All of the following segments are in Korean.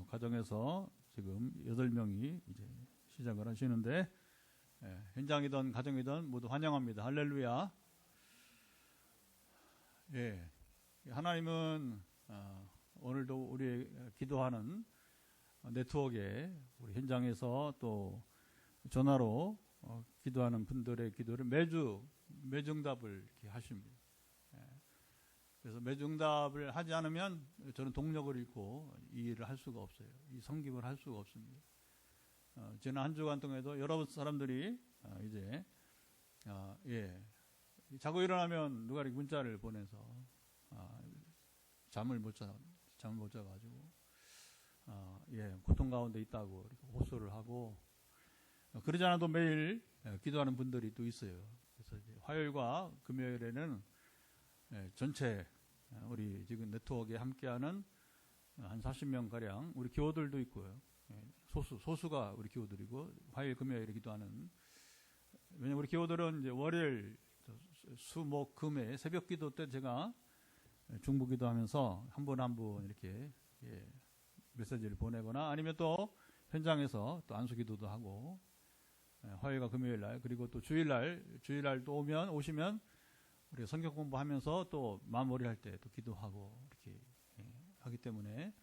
가정에서 지금 8명이 이제 시작을 하시는데, 현장이든 가정이든 모두 환영합니다. 할렐루야. 예, 하나님은 오늘도 우리 기도하는 네트워크에 우리 현장에서 또 전화로 기도하는 분들의 기도를 매중답을 이렇게 하십니다. 그래서 매중답을 하지 않으면 저는 동력을 잃고 이 일을 할 수가 없어요. 이 섬김을 할 수가 없습니다. 지난 한 주간 동안에도 여러 사람들이 이제 자고 일어나면 누가 이렇게 문자를 보내서 잠을 못 자가지고 고통 가운데 있다고 이렇게 호소를 하고, 그러지 않아도 매일 기도하는 분들이 또 있어요. 그래서 이제 화요일과 금요일에는 전체 우리 지금 네트워크에 함께하는 한 40명 가량 우리 기호들도 있고요. 소수가 우리 기호들이고, 화요일 금요일에 기도하는, 왜냐면 우리 기호들은 이제 월요일 수 목 금에 새벽 기도 때 제가 중보 기도하면서 한 분 한 분 이렇게 메시지를 보내거나, 아니면 또 현장에서 또 안수 기도도 하고, 화요일과 금요일 날, 그리고 또 주일날 또 오시면 우리가 성경 공부하면서 또 마무리할 때 또 기도하고 이렇게 하기 때문에,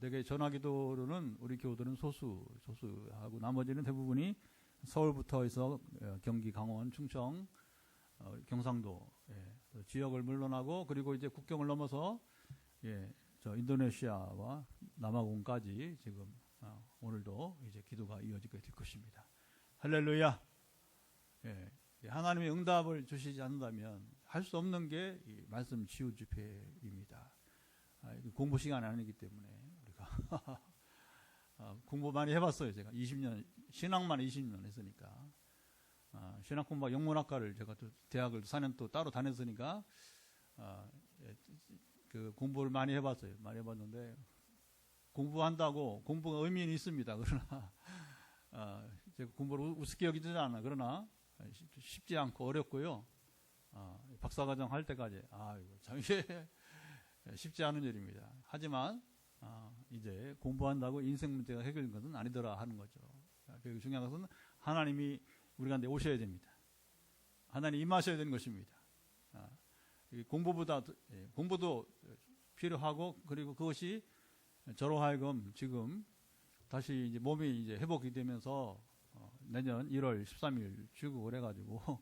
되게 전화 기도로는 우리 교우들은 소수하고, 나머지는 대부분이 서울부터 해서 경기, 강원, 충청, 경상도 지역을 물론하고, 그리고 이제 국경을 넘어서 저 인도네시아와 남아공까지 지금 오늘도 이제 기도가 이어지게 될 것입니다. 할렐루야. 하나님의 응답을 주시지 않는다면 할 수 없는 게 이 말씀 치유 집회입니다. 공부 시간이 아니기 때문에 우리가 공부 많이 해봤어요. 제가 20년 신학만 20년 했으니까, 신학 공부 영문학과를 제가 또 대학을 4년 또 따로 다녔으니까 그 공부를 많이 해봤어요. 많이 해봤는데, 공부한다고 공부가 의미는 있습니다. 그러나 제가 공부를 우습게 여기지 않아. 그러나 쉽지 않고 어렵고요. 박사과정 할 때까지 이거 참 쉽지 않은 일입니다. 하지만 이제 공부한다고 인생 문제가 해결된 것은 아니더라 하는 거죠. 그리고 중요한 것은 하나님이 우리 가운데 오셔야 됩니다. 하나님 임하셔야 되는 것입니다. 공부도 필요하고, 그리고 그것이 저로 하여금 지금 다시 이제 몸이 이제 회복이 되면서 내년 1월 13일 출국을 해가지고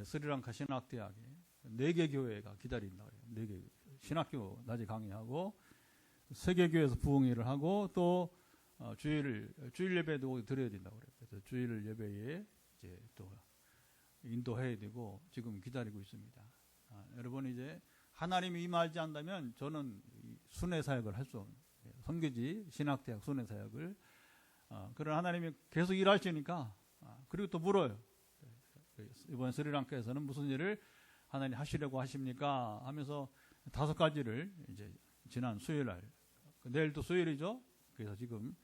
스리랑카 신학대학에 4개 교회가 기다린다고 해요. 4개 신학교 낮에 강의하고, 세계교회에서 부흥회를 하고, 또 주일 예배도 드려야 된다고 그래요. 그래서 주일 예배에 이제 또 인도해야 되고 지금 기다리고 있습니다. 여러분, 이제 하나님이 임하지 않다면 저는 순회 사역을 할 수 없는, 선교지 신학대학 순회 사역을, 그런 하나님이 계속 일하시니까, 그리고 또 물어요. 이번 스리랑카에서는 무슨 일을 하나님 하시려고 하십니까? 하면서 5가지를 이제 지난 수요일날, 내일도 수요일이죠. 그래서 지금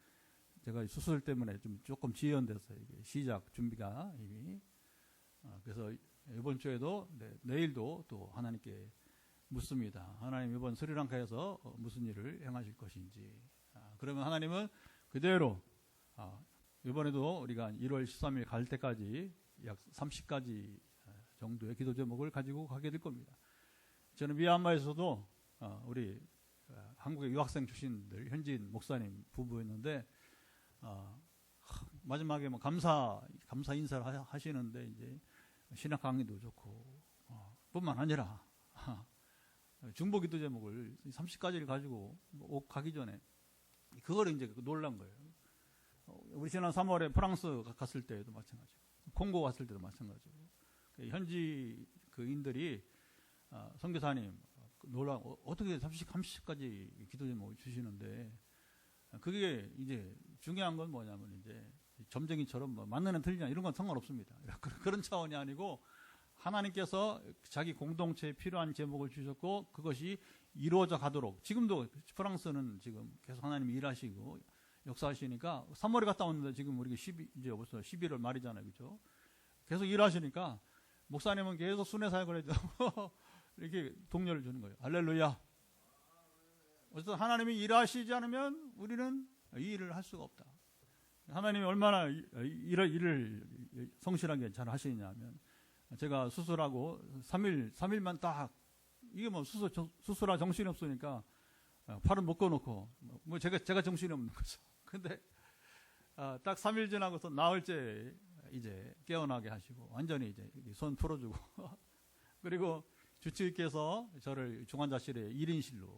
제가 수술 때문에 조금 지연돼서 이게 시작 준비가 이미, 그래서 이번 주에도 내일도 또 하나님께 묻습니다. 하나님, 이번 스리랑카에서 무슨 일을 행하실 것인지. 그러면 하나님은 그대로 이번에도 우리가 1월 13일 갈 때까지 약 30가지 정도의 기도 제목을 가지고 가게 될 겁니다. 저는 미얀마에서도 우리 한국의 유학생 출신들 현지인 목사님 부부였는데, 마지막에 뭐 감사 인사를 하시는데, 이제 신학 강의도 좋고 뿐만 아니라 중보 기도 제목을 30가지를 가지고 가기 전에 그걸 이제 놀란 거예요. 우리 지난 3월에 프랑스 갔을 때도 마찬가지고, 콩고 갔을 때도 마찬가지고, 현지 그 인들이 선교사님 놀라, 어떻게 30가지 기도 제목을 주시는데, 그게 이제 중요한 건 뭐냐면, 이제 점쟁이처럼 뭐 맞느냐 틀리냐 이런 건 상관없습니다. 그런 차원이 아니고, 하나님께서 자기 공동체에 필요한 제목을 주셨고, 그것이 이루어져 가도록, 지금도 프랑스는 지금 계속 하나님이 일하시고 역사하시니까, 3월에 갔다 왔는데 지금 우리가 이제 벌써 11월 말이잖아요. 그죠? 계속 일하시니까 목사님은 계속 순회 사역을 해도 이렇게 동료를 주는 거예요. 할렐루야. 어쨌든 하나님이 일하시지 않으면 우리는 이 일을 할 수가 없다. 하나님이 얼마나 일을 성실하게 잘 하시냐면, 제가 수술하고 3일만 딱, 이게 뭐 수술할 정신이 없으니까 팔은 묶어놓고, 뭐 제가 정신이 없는 거죠. 근데 딱 3일 지나고서 나흘째 이제 깨어나게 하시고, 완전히 이제 손 풀어주고, 그리고 주치의께서 저를 중환자실에 1인실로,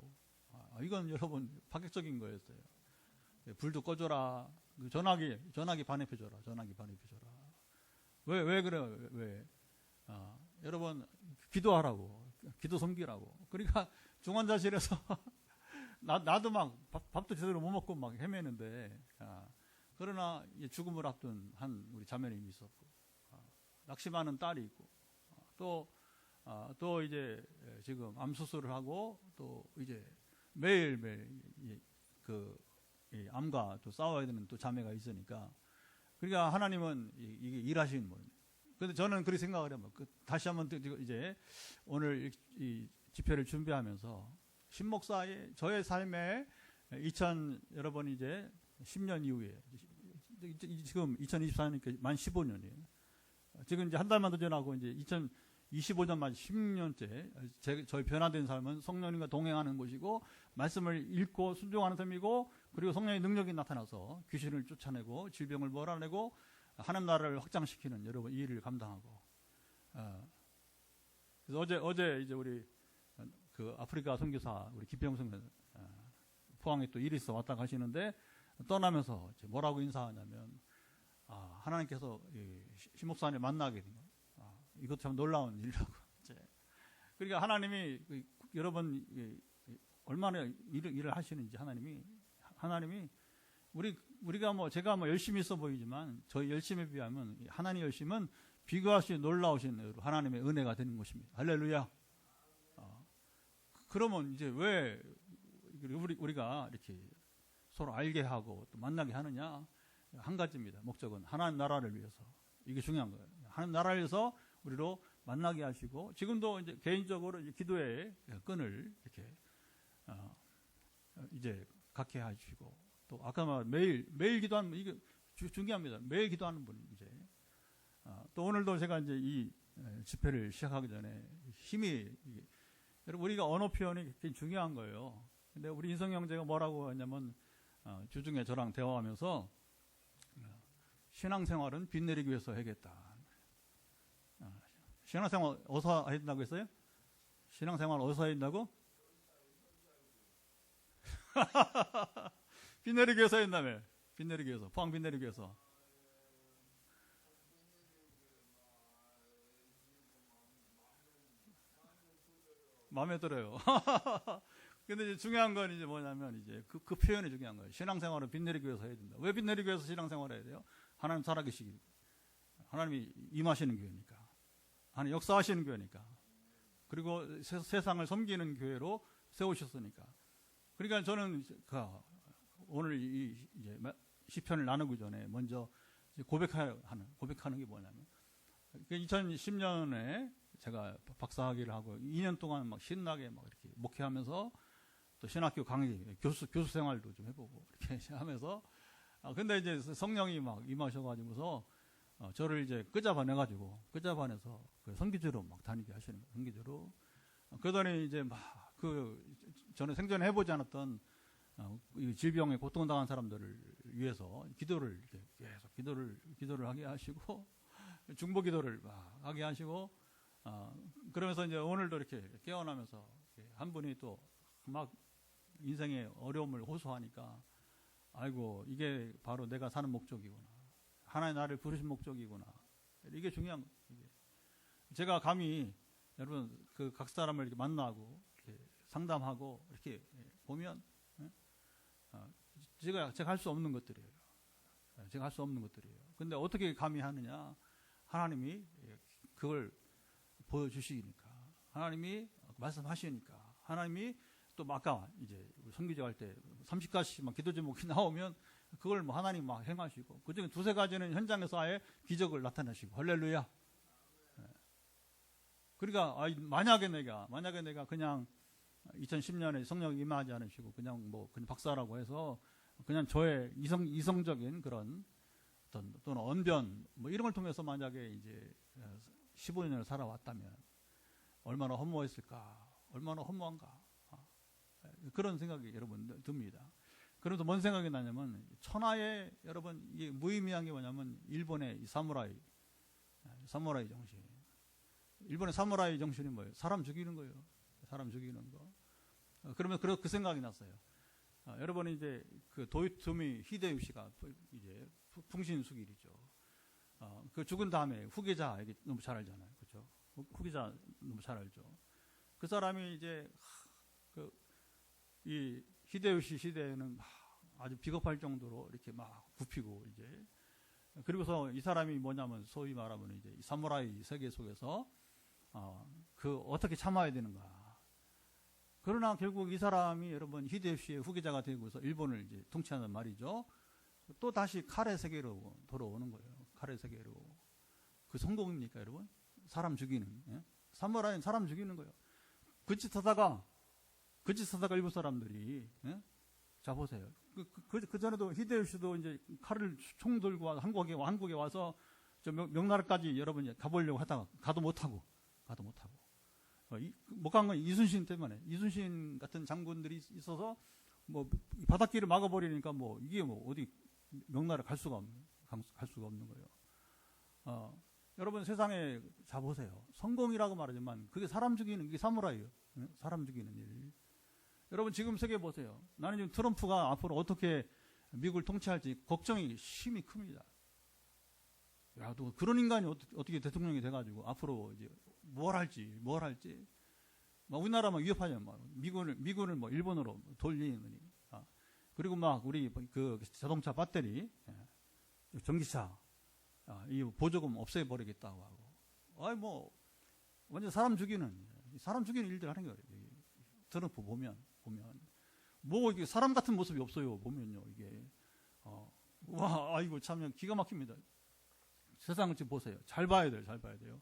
이건 여러분 파격적인 거였어요. 불도 꺼줘라, 전화기 반입해줘라, 전화기 반입해줘라. 왜 그래요? 왜? 여러분 기도하라고, 기도 섬기라고. 그러니까 중환자실에서 나도 막 밥도 제대로 못 먹고 막 헤매는데, 그러나 죽음을 앞둔 한 우리 자매님이 있었고, 낙심하는 딸이 있고, 또 이제 지금 암 수술을 하고, 또 이제 매일매일 이 암과 또 싸워야 되는 또 자매가 있으니까, 그러니까 하나님은 이게 일하시는 분이에요. 근데 저는 그렇게 생각을 해요. 다시 한번 이제 오늘 이 집회를 준비하면서 신목사의 저의 삶에 여러분 이제 10년 이후에, 지금 2024년이니까 만 15년이에요. 지금 이제 한 달만 더 지나고 이제 2025년 만 10년째 저희 변화된 삶은 성령님과 동행하는 곳이고, 말씀을 읽고 순종하는 삶이고, 그리고 성령의 능력이 나타나서 귀신을 쫓아내고 질병을 몰아내고 하나님 나라를 확장시키는 여러분 이 일을 감당하고, 그래서 어제 이제 우리 그 아프리카 선교사 우리 기평 선교 포항에 또 일이 있어 왔다 가시는데, 떠나면서 뭐라고 인사하냐면, 하나님께서 신목사님 만나게 된 거예요. 이것도 참 놀라운 일이라고. 그러니까 하나님이 여러분 얼마나 일을 하시는지, 하나님이 우리가 뭐 제가 뭐 열심히 있어 보이지만 저희 열심에 비하면 하나님 열심은 비교할 수 있는 놀라우신 하나님의 은혜가 되는 것입니다. 할렐루야. 그러면 이제 왜 우리가 이렇게 서로 알게 하고 또 만나게 하느냐? 한 가지입니다. 목적은 하나님 나라를 위해서. 이게 중요한 거예요. 하나님 나라를 위해서 우리로 만나게 하시고, 지금도 이제 개인적으로 이제 기도의 끈을 이렇게 이제 갖게 하시고, 또 아까 말 매일 기도하는, 이게 중요합니다. 매일 기도하는 분. 이제 또 오늘도 제가 이제 이 집회를 시작하기 전에 여러분 우리가 언어 표현이 굉장히 중요한 거예요. 근데 우리 인성 형제가 뭐라고 하냐면, 주중에 저랑 대화하면서 신앙생활은 빚 내리기 위해서 해야겠다. 신앙생활 어디서 해야 된다고 했어요? 신앙생활 어디서 해야 된다고? 빚 내리기 위해서 해야 된다며. 빚 내리기 위해서. 포항 빚 내리기 위해서. 마음에 들어요. 근데 이제 중요한 건 이제 뭐냐면, 이제 그 표현이 중요한 거예요. 신앙생활은 빚 내리기 위해서 해야 된다. 왜 빚 내리기 위해서 신앙생활을 해야 돼요? 하나님 살아계시기, 하나님이 임하시는 교회니까, 하나님 역사하시는 교회니까, 그리고 세상을 섬기는 교회로 세우셨으니까. 그러니까 저는 오늘 이제 시편을 나누기 전에 먼저 고백하는 게 뭐냐면, 2010년에 제가 박사학위를 하고 2년 동안 막 신나게 막 이렇게 목회하면서, 또 신학교 강의, 교수 생활도 좀 해보고 이렇게 하면서, 근데 이제 성령이 막 임하셔가지고서 저를 이제 끄잡아내서 그 선교지로 막 다니게 하시는 거예요. 선교지로. 그러더니 이제 막 저는 생전에 해보지 않았던 이 질병에 고통당한 사람들을 위해서 기도를 이렇게 계속 기도를 하게 하시고, 중보 기도를 막 하게 하시고, 그러면서 이제 오늘도 이렇게 깨어나면서 한 분이 또 막 인생의 어려움을 호소하니까, 아이고 이게 바로 내가 사는 목적이구나, 하나님 나를 부르신 목적이구나. 이게 중요한 거예요. 제가 감히 여러분 각 사람을 이렇게 만나고 이렇게 상담하고 이렇게 보면, 제가 할 수 없는 것들이에요. 제가 할 수 없는 것들이에요. 근데 어떻게 감히 하느냐? 하나님이 그걸 보여주시니까, 하나님이 말씀하시니까, 하나님이 또 아까 이제 선교제 할 때 30가지만 기도 제목이 나오면 그걸 뭐 하나님 막 행하시고, 그중에 두세 가지는 현장에서 아예 기적을 나타내시고. 할렐루야. 그러니까 만약에 내가 그냥 2010년에 성령 임하지 않으시고 그냥 그냥 박사라고 해서 그냥 저의 이성적인 그런 어떤 또는 언변 이런 걸 통해서 만약에 이제 15년을 살아왔다면 얼마나 허무했을까, 얼마나 허무한가 그런 생각이 여러분 듭니다. 그래서 뭔 생각이 나냐면 천하의 여러분 이게 무의미한 게 뭐냐면 일본의 이 사무라이 정신. 일본의 사무라이 정신이 뭐예요? 사람 죽이는 거예요. 사람 죽이는 거. 그러면 그 생각이 났어요. 여러분이 이제 그 도요토미 히데요시가 이제 풍신수길이죠. 그 죽은 다음에 후계자 너무 잘 알잖아요. 그렇죠? 후계자 너무 잘 알죠. 그 사람이 이제 이 히데요시 시대에는 아주 비겁할 정도로 이렇게 막 굽히고 이제 그리고서 이 사람이 뭐냐면 소위 말하면 이제 이 사무라이 세계 속에서 어떻게 참아야 되는가. 그러나 결국 이 사람이 여러분 히데요시의 후계자가 되고서 일본을 이제 통치하는 말이죠. 또 다시 칼의 세계로 돌아오는 거예요. 칼의 세계로. 그 성공입니까, 여러분? 사람 죽이는. 예? 사무라이는 사람 죽이는 거예요. 그 짓 하다가 일본 사람들이 예? 자 보세요. 그 전에도 히데요시도 이제 칼을 총 들고 한국에 와서 저 명나라까지 여러분 가보려고 하다가 가도 못하고 못 간 건 이순신 때문에 이순신 같은 장군들이 있어서 바닷길을 막아버리니까 이게 어디 명나라 갈 수가 없는 거예요. 여러분 세상에 자 보세요. 성공이라고 말하지만 그게 사람 죽이는 게 사무라이예요. 사람 죽이는 일. 여러분 지금 세계 보세요. 나는 지금 트럼프가 앞으로 어떻게 미국을 통치할지 걱정이 심히 큽니다. 야, 또 그런 인간이 어떻게 대통령이 돼가지고 앞으로 이제 뭘 할지. 우리나라만 위협하냐면 미군을 일본으로 돌리느니. 그리고 우리 그 자동차 배터리, 전기차, 이 보조금 없애버리겠다고 하고. 완전 사람 죽이는 일들 하는 거예요. 트럼프 보면. 이게 사람 같은 모습이 없어요. 보면요, 이게. 이거 참 기가 막힙니다. 세상을 지금 보세요. 잘 봐야 돼요.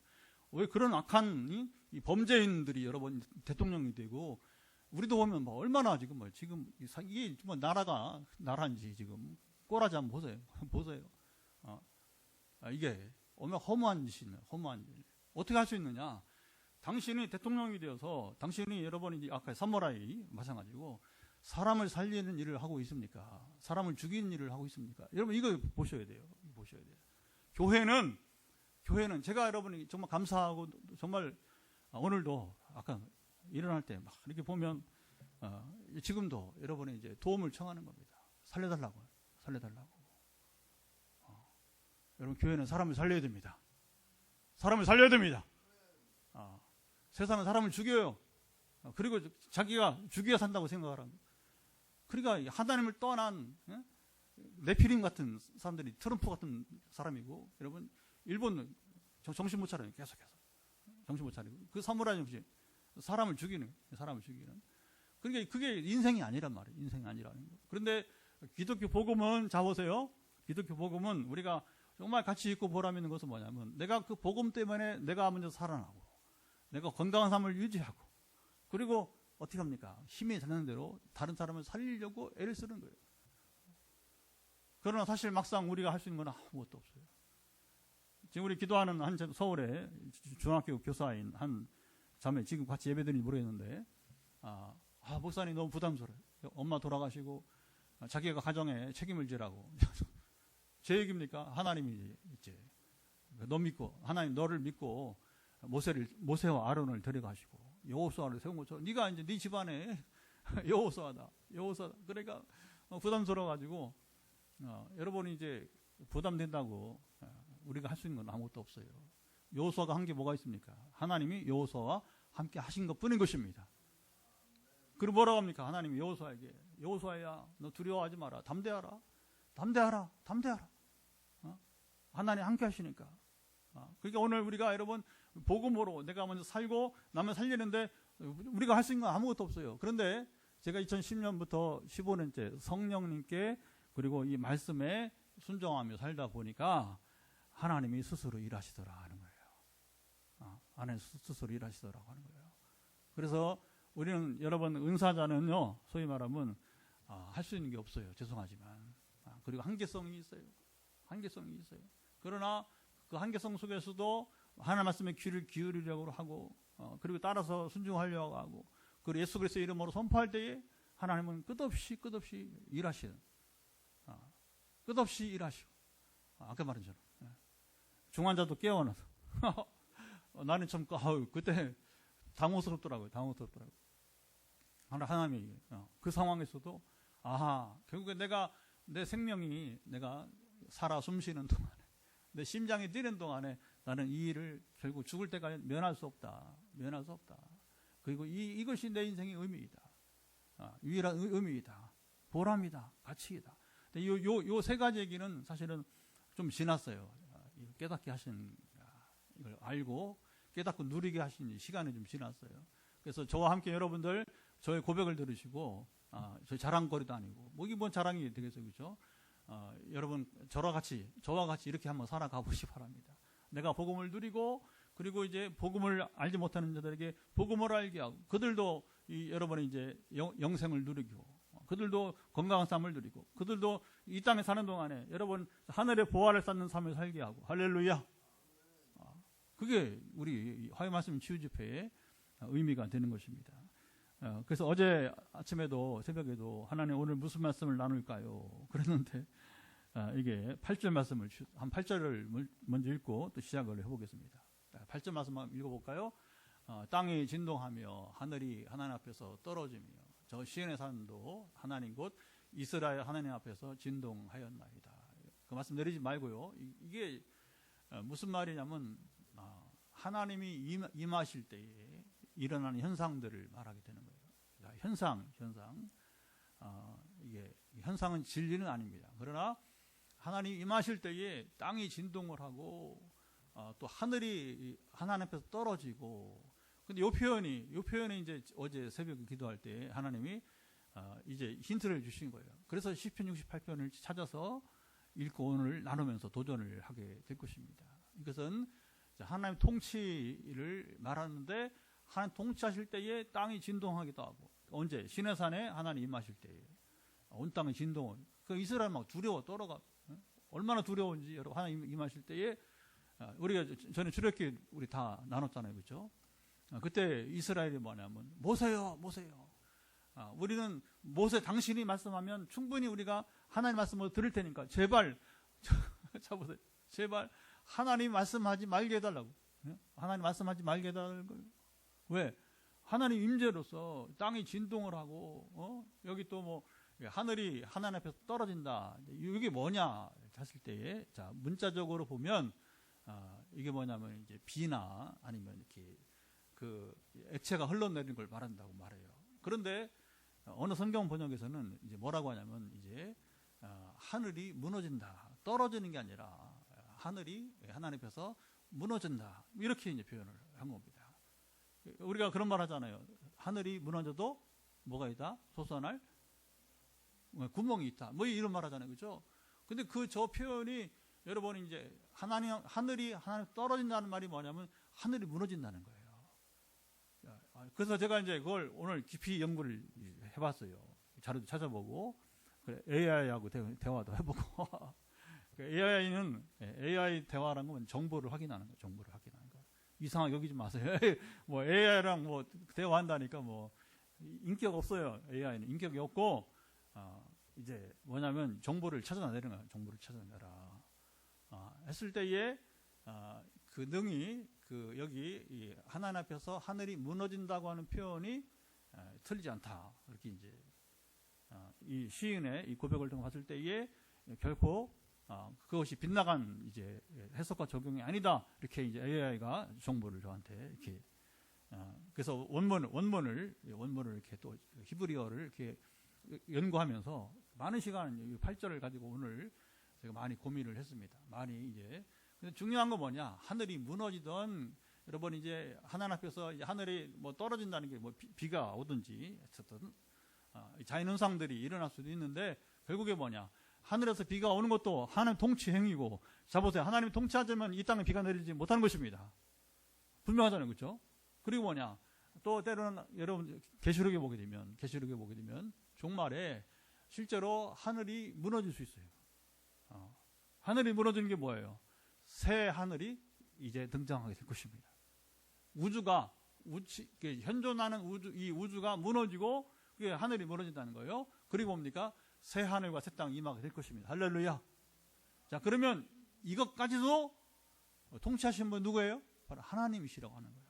왜 그런 악한 이 범죄인들이 여러분 대통령이 되고, 우리도 보면 얼마나 지금 이게 나라인지 지금 꼬라지 한번 보세요. 이게 얼마나 허무한 짓이냐, 허무한 짓. 어떻게 할 수 있느냐? 당신이 대통령이 되어서 당신이 여러분이 아까 사무라이 마찬가지고 사람을 살리는 일을 하고 있습니까? 사람을 죽이는 일을 하고 있습니까? 여러분 이거 보셔야 돼요. 교회는 제가 여러분이 정말 감사하고 정말 오늘도 아까 일어날 때 막 이렇게 보면 지금도 여러분이 이제 도움을 청하는 겁니다. 살려달라고. 여러분 교회는 사람을 살려야 됩니다. 세상은 사람을 죽여요. 그리고 자기가 죽여야 산다고 생각을 합니다. 그러니까 하나님을 떠난 네피림 같은 사람들이 트럼프 같은 사람이고, 여러분 일본은 정신 못 차려요. 계속해서 정신 못 차리고 그 사무라이 정신, 사람을 죽이는. 그러니까 그게 인생이 아니란 말이에요. 인생이 아니라는 거. 그런데 기독교 복음은 자 보세요. 기독교 복음은 우리가 정말 가치 있고 보람 있는 것은 뭐냐면 내가 그 복음 때문에 내가 먼저 살아나고 내가 건강한 삶을 유지하고 그리고 어떻게 합니까? 힘이 되는 대로 다른 사람을 살리려고 애를 쓰는 거예요. 그러나 사실 막상 우리가 할 수 있는 건 아무것도 없어요. 지금 우리 기도하는 서울에 중학교 교사인 한 자매 지금 같이 예배드리는지 모르겠는데 목사님 너무 부담스러워요. 엄마 돌아가시고 자기가 가정에 책임을 지라고. 제 얘기입니까? 하나님이 이제 하나님 너를 믿고 모세와 아론을 데려가시고 여호수아를 세운 것처럼 네가 이제 네 집안에 여호수아다. 그러니까 부담스러워가지고 여러분이 이제 부담된다고 우리가 할 수 있는 건 아무것도 없어요. 여호수아가 한 게 뭐가 있습니까? 하나님이 여호수아와 함께 하신 것뿐인 것입니다. 그리고 뭐라고 합니까? 하나님이 여호수아에게 여호수아야 너 두려워하지 마라. 담대하라. 하나님 함께 하시니까. 그러니까 오늘 우리가 여러분 복음으로 내가 먼저 살고 남을 살리는데 우리가 할 수 있는 건 아무것도 없어요. 그런데 제가 2010년부터 15년째 성령님께 그리고 이 말씀에 순종하며 살다 보니까 하나님이 스스로 일하시더라 하는 거예요. 하나님 스스로 일하시더라고 하는 거예요. 그래서 우리는 여러분 은사자는요, 소위 말하면 할 수 있는 게 없어요. 죄송하지만. 그리고 한계성이 있어요. 한계성이 있어요. 그러나 그 한계성 속에서도 하나님 말씀에 귀를 기울이려고 하고, 그리고 따라서 순종하려고 하고, 그리고 예수 그리스도의 이름으로 선포할 때에 하나님은 끝없이 일하시는, 끝없이 일하시고, 아까 말한 처럼 중환자도 깨어나서 나는 참 그때 당혹스럽더라고요. 하나님이 그 상황에서도 결국에 내 생명이 내가 살아 숨쉬는 동안에, 내 심장이 뛰는 동안에 나는 이 일을 결국 죽을 때까지 면할 수 없다. 그리고 이것이 내 인생의 의미이다. 유일한 의미이다. 보람이다. 가치이다. 요 세 가지 얘기는 사실은 좀 지났어요. 깨닫게 하신, 이걸 알고 깨닫고 누리게 하신 시간이 좀 지났어요. 그래서 저와 함께 여러분들 저의 고백을 들으시고, 저희 자랑거리도 아니고, 이게 뭔 자랑이 되겠어요, 그렇죠? 여러분 저와 같이 이렇게 한번 살아가 보시기 바랍니다. 내가 복음을 누리고, 그리고 이제 복음을 알지 못하는 자들에게 복음을 알게 하고, 그들도 여러분이 이제 영생을 누리고, 그들도 건강한 삶을 누리고, 그들도 이 땅에 사는 동안에 여러분 하늘의 보화를 쌓는 삶을 살게 하고, 할렐루야. 그게 우리 화요 말씀 치유 집회의 의미가 되는 것입니다. 그래서 어제 아침에도 새벽에도 하나님 오늘 무슨 말씀을 나눌까요? 그랬는데 이게 8절 말씀을 한 8절을 먼저 읽고 또 시작을 해보겠습니다. 8절 말씀 한번 읽어볼까요? 땅이 진동하며 하늘이 하나님 앞에서 떨어지며 저 시온의 산도 하나님 곧 이스라엘 하나님 앞에서 진동하였나이다. 그 말씀 내리지 말고요. 이게 무슨 말이냐면 하나님이 임하실 때에 일어나는 현상들을 말하게 되는 거예요. 현상. 이게 현상은 진리는 아닙니다. 그러나 하나님 임하실 때에 땅이 진동을 하고, 또 하늘이 하나님 앞에서 떨어지고. 근데 요 표현이 이제 어제 새벽에 기도할 때 하나님이 이제 힌트를 주신 거예요. 그래서 시편 68편을 찾아서 읽고 오늘 나누면서 도전을 하게 될 것입니다. 이것은 하나님 통치를 말하는데, 하나님 통치하실 때에 땅이 진동하기도 하고, 언제? 시내산에 하나님 임하실 때에 온 땅이 진동을, 그 이스라엘 막 두려워 떨어가, 얼마나 두려운지 여러분, 하나님 임하실 때에 우리가 전에 출애굽기 우리 다 나눴잖아요, 그렇죠? 그때 이스라엘이 뭐냐면 모세요. 우리는 모세 당신이 말씀하면 충분히 우리가 하나님 말씀을 들을 테니까 제발 보세요. 제발 하나님 말씀하지 말게 해달라고. 하나님 말씀하지 말게 해달라고. 왜? 하나님 임재로서 땅이 진동을 하고, 여기 또 뭐 하늘이 하나님 앞에서 떨어진다. 이게 뭐냐 했을 때에, 자 문자적으로 보면 이게 뭐냐면 이제 비나 아니면 이렇게 그 액체가 흘러내리는 걸 말한다고 말해요. 그런데 어느 성경 번역에서는 이제 뭐라고 하냐면 이제 하늘이 무너진다. 떨어지는 게 아니라 하늘이 하나님 앞에서 무너진다. 이렇게 이제 표현을 한 겁니다. 우리가 그런 말 하잖아요. 하늘이 무너져도 뭐가 있다? 솟아날 구멍이 있다. 뭐 이런 말 하잖아요. 그죠? 근데 저 표현이 여러분 이제 하늘이 떨어진다는 말이 뭐냐면 하늘이 무너진다는 거예요. 그래서 제가 이제 그걸 오늘 깊이 연구를 해봤어요. 자료도 찾아보고, AI하고 대화도 해보고. AI 대화라는 건 정보를 확인하는 거예요. 정보를 확인하는 거. 이상하게 여기지 마세요. 뭐 AI랑 뭐 대화한다니까 뭐 인격 없어요. AI는 인격이 없고, 이제 뭐냐면 정보를 찾아내는 거예요. 정보를 찾아내라. 했을 때에 그 능이 여기 하나님 앞에서 하늘이 무너진다고 하는 표현이 틀리지 않다. 이렇게 이제 이 시인의 이 고백을 통해 봤을 때에 결코 그것이 빗나간 이제 해석과 적용이 아니다. 이렇게 이제 AI가 정보를 저한테 이렇게 그래서 원문을 이렇게 또 히브리어를 이렇게 연구하면서 많은 시간 8절을 가지고 오늘 제가 많이 고민을 했습니다. 많이 이제 근데 중요한 건 뭐냐? 하늘이 무너지던 여러분 이제 하나님 앞에서 이제 하늘이 뭐 떨어진다는 게 뭐 비가 오든지 어쨌든 자연 현상들이 일어날 수도 있는데 결국에 뭐냐? 하늘에서 비가 오는 것도 하나님 통치 행위고, 자 보세요. 하나님이 통치하자면 이 땅에 비가 내리지 못하는 것입니다. 분명하잖아요, 그렇죠? 그리고 뭐냐? 또 때로는 여러분 계시록에 보게 되면 종말에 실제로 하늘이 무너질 수 있어요. 하늘이 무너지는 게 뭐예요? 새 하늘이 이제 등장하게 될 것입니다. 우주가 현존하는 이 우주가 무너지고 그게 하늘이 무너진다는 거예요. 그리고 뭡니까? 새 하늘과 새 땅이 임하게 될 것입니다. 할렐루야. 자, 그러면 이것까지도 통치하신 분 누구예요? 바로 하나님이시라고 하는 거예요.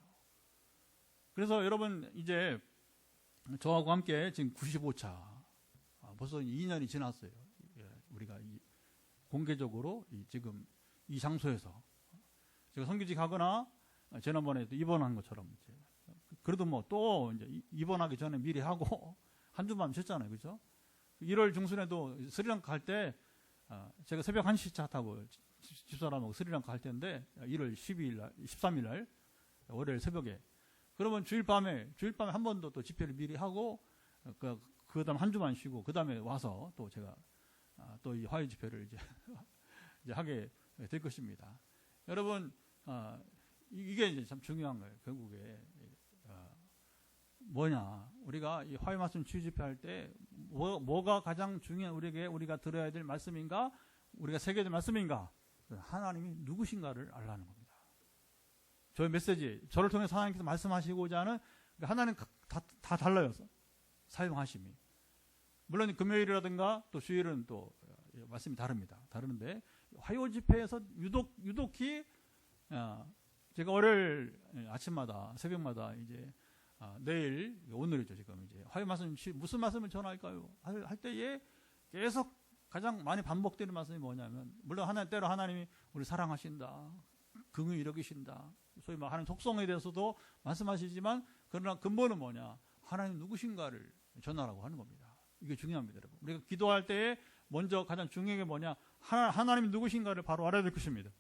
그래서 여러분 이제 저하고 함께 지금 95차 벌써 2년이 지났어요. 우리가 공개적으로 지금 이 장소에서 제가 선교지 가거나 지난번에 입원한 것처럼 그래도 뭐 또 이제 입원하기 전에 미리 하고 한 주만 쉬었잖아요, 그렇죠? 1월 중순에도 스리랑카 갈 때 제가 새벽 1시 차 타고 집사람하고 스리랑카 갈 때인데 1월 12일 날, 13일 날 월요일 새벽에 그러면 주일 밤에 한 번 더 또 집회를 미리 하고 그다음 한 주만 쉬고 그다음에 와서 또 제가 또 이 화요 집회를 이제 하게 될 것입니다. 여러분 이게 이제 참 중요한 거예요. 결국에 뭐냐 우리가 이 화요 말씀 주의 집회할 때 뭐가 가장 중요한 우리가 들어야 될 말씀인가? 우리가 새겨야 될 말씀인가? 하나님이 누구신가를 알라는 겁니다. 저의 메시지 저를 통해서 하나님께서 말씀하시고자 하는 하나님 다 달라요. 사용하심이. 물론 금요일이라든가 또 주일은 또 말씀이 다른데 화요 집회에서 유독히 제가 월요일 아침마다 새벽마다 이제 내일 오늘이죠 지금 이제 화요 말씀 무슨 말씀을 전할까요? 할 때에 계속 가장 많이 반복되는 말씀이 뭐냐면 물론 때로 하나님이 우리 사랑하신다, 긍휼히 여기신다, 소위 말 하나님 속성에 대해서도 말씀하시지만 그러나 근본은 뭐냐? 하나님 누구신가를 전하라고 하는 겁니다. 이게 중요합니다, 여러분. 우리가 기도할 때에 먼저 가장 중요한 게 뭐냐? 하나님이 누구신가를 바로 알아야 될 것입니다.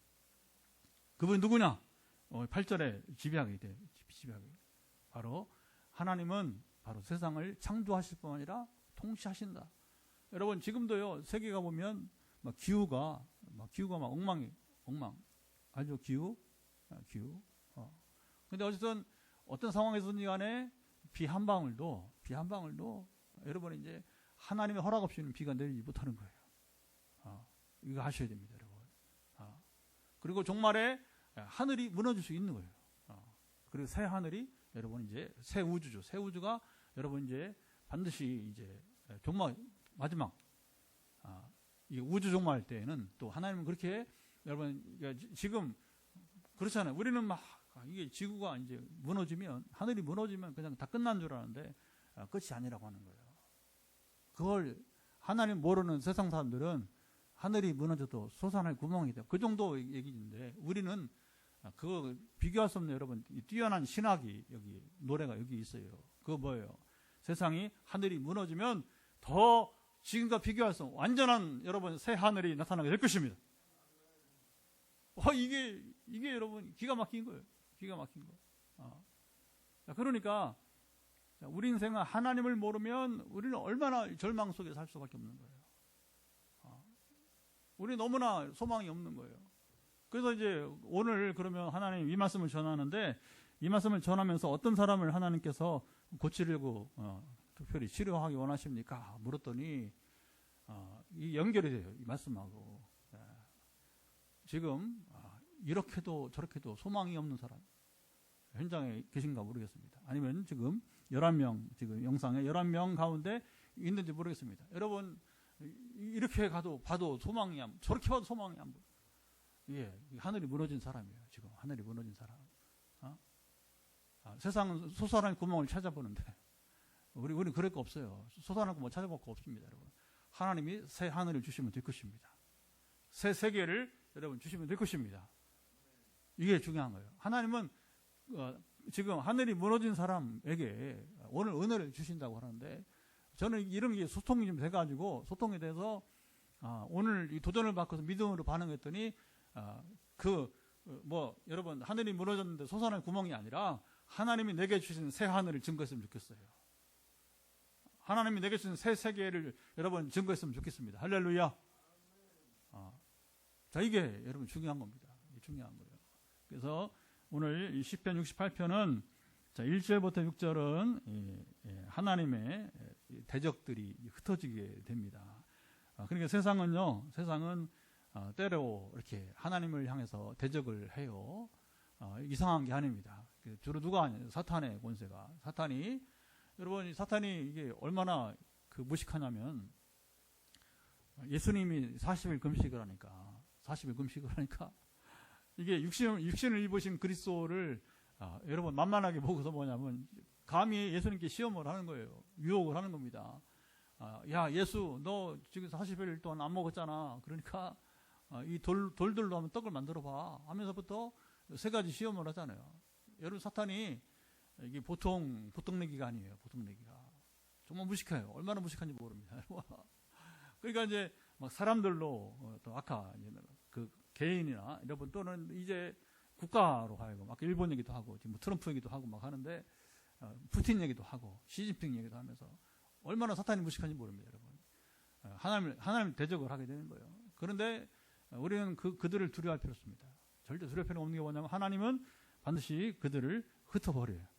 그분이 누구냐? 8절에 지배하게 돼요. 지배하게. 바로 하나님은 바로 세상을 창조하실 뿐 아니라 통치하신다. 여러분 지금도요 세계가 보면 막 기후가 막 엉망 알죠? 기후. 근데 어쨌든 어떤 상황에서든 간에 비 한 방울도 여러분 이제 하나님의 허락 없이는 비가 내리지 못하는 거예요. 이거 아셔야 됩니다, 여러분. 그리고 종말에 하늘이 무너질 수 있는 거예요. 그리고 새 하늘이 여러분 이제 새 우주죠. 새 우주가 여러분 이제 반드시 이제 종말 마지막 이 우주 종말 때에는 또 하나님은 그렇게 여러분 지금 그렇잖아요. 우리는 막 이게 지구가 이제 무너지면 하늘이 무너지면 그냥 다 끝난 줄 아는데 끝이 아니라고 하는 거예요. 그걸 하나님 모르는 세상 사람들은 하늘이 무너져도 솟아날 구멍이 돼요. 그 정도 얘기인데 우리는 그거 비교할 수 없는 여러분 뛰어난 신학이 여기 노래가 여기 있어요. 그거 뭐예요? 세상이 하늘이 무너지면 더 지금과 비교할 수 없는 완전한 여러분 새 하늘이 나타나게 될 것입니다. 이게 여러분 기가 막힌 거예요. 기가 막힌 거. 그러니까 우리 인생은 하나님을 모르면 우리는 얼마나 절망 속에 살 수밖에 없는 거예요. 우리 너무나 소망이 없는 거예요. 그래서 이제 오늘 그러면 하나님 이 말씀을 전하는데 이 말씀을 전하면서 어떤 사람을 하나님께서 고치려고 특별히 치료하기 원하십니까? 물었더니 이 연결이 돼요. 이 말씀하고. 지금 이렇게도 저렇게도 소망이 없는 사람 현장에 계신가 모르겠습니다. 아니면 지금 11명 지금 영상에 11명 가운데 있는지 모르겠습니다. 여러분 이렇게 봐도 소망이 저렇게 봐도 소망이 안 보여. 예, 하늘이 무너진 사람이에요. 지금 하늘이 무너진 사람. 세상은 솟아난 구멍을 찾아보는데 우리는 그럴 거 없어요. 솟아난 구멍 찾아볼 거 없습니다, 여러분. 하나님이 새 하늘을 주시면 될 것입니다. 새 세계를 여러분 주시면 될 것입니다. 이게 중요한 거예요. 하나님은 지금 하늘이 무너진 사람에게 오늘 은혜를 주신다고 하는데 저는 이런 게 소통이 좀 돼가지고 소통에 대해서 오늘 이 도전을 받고서 믿음으로 반응했더니 여러분 하늘이 무너졌는데 솟아난 구멍이 아니라 하나님이 내게 주신 새 하늘을 증거했으면 좋겠어요. 하나님이 내게 주신 새 세계를 여러분 증거했으면 좋겠습니다. 할렐루야. 자, 이게 여러분 중요한 겁니다. 이게 중요한 거예요. 그래서 오늘 이 시편 68편은 자, 1절부터 6절은 하나님의 대적들이 흩어지게 됩니다. 그러니까 세상은 때로 이렇게 하나님을 향해서 대적을 해요. 이상한 게 아닙니다. 주로 누가 아니에요? 사탄의 권세가. 여러분, 사탄이 이게 얼마나 무식하냐면, 예수님이 40일 금식을 하니까, 이게 육신을 입으신 그리스도를, 여러분, 만만하게 보고서 뭐냐면, 감히 예수님께 시험을 하는 거예요. 유혹을 하는 겁니다. 야, 예수, 너 지금 40일 동안 안 먹었잖아. 그러니까, 이 돌들로 한번 떡을 만들어 봐. 하면서부터 세 가지 시험을 하잖아요. 여러분, 사탄이 이게 보통 내기가 아니에요. 보통 내기가. 정말 무식해요. 얼마나 무식한지 모릅니다. 그러니까 이제 막 사람들로 또 아까 개인이나 여러분 또는 이제 국가로 하여금 막 일본 얘기도 하고 지금 트럼프 얘기도 하고 막 하는데 푸틴 얘기도 하고 시진핑 얘기도 하면서 얼마나 사탄이 무식한지 모릅니다, 여러분. 하나님 대적을 하게 되는 거예요. 그런데 우리는 그들을 두려워할 필요 없습니다. 절대 두려울 필요 없는 게 뭐냐면 하나님은 반드시 그들을 흩어버려요.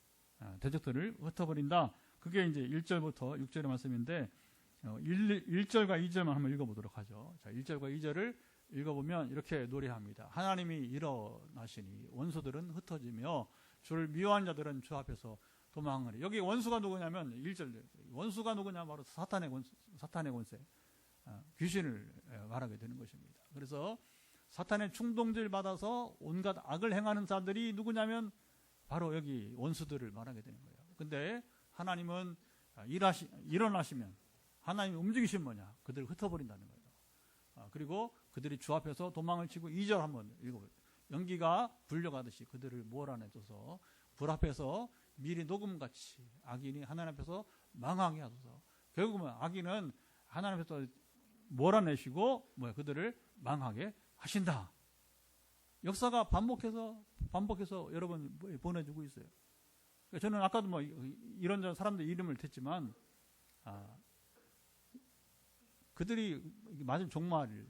대적들을 흩어버린다. 그게 이제 1절부터 6절의 말씀인데 1절과 2절만 한번 읽어보도록 하죠. 자, 1절과 2절을 읽어보면 이렇게 노래합니다. 하나님이 일어나시니 원수들은 흩어지며 주를 미워한 자들은 주 앞에서 도망하리. 여기 원수가 누구냐면 1절 원수가 누구냐 바로 사탄의 권세 귀신을 말하게 되는 것입니다. 그래서 사탄의 충동질 받아서 온갖 악을 행하는 자들이 누구냐면 바로 여기 원수들을 말하게 되는 거예요. 근데 하나님은 일어나시면 하나님이 움직이시면 뭐냐? 그들을 흩어버린다는 거예요. 그리고 그들이 주 앞에서 도망을 치고 2절 한번 읽어보세요. 연기가 불려가듯이 그들을 몰아내줘서 불 앞에서 미리 녹음같이 악인이 하나님 앞에서 망하게 하소서. 결국은 악인은 하나님 앞에서 몰아내시고 그들을 망하게 하신다. 역사가 반복해서 여러분 보내주고 있어요. 저는 아까도 이런저런 사람들 이름을 댔지만 그들이 맞은 종말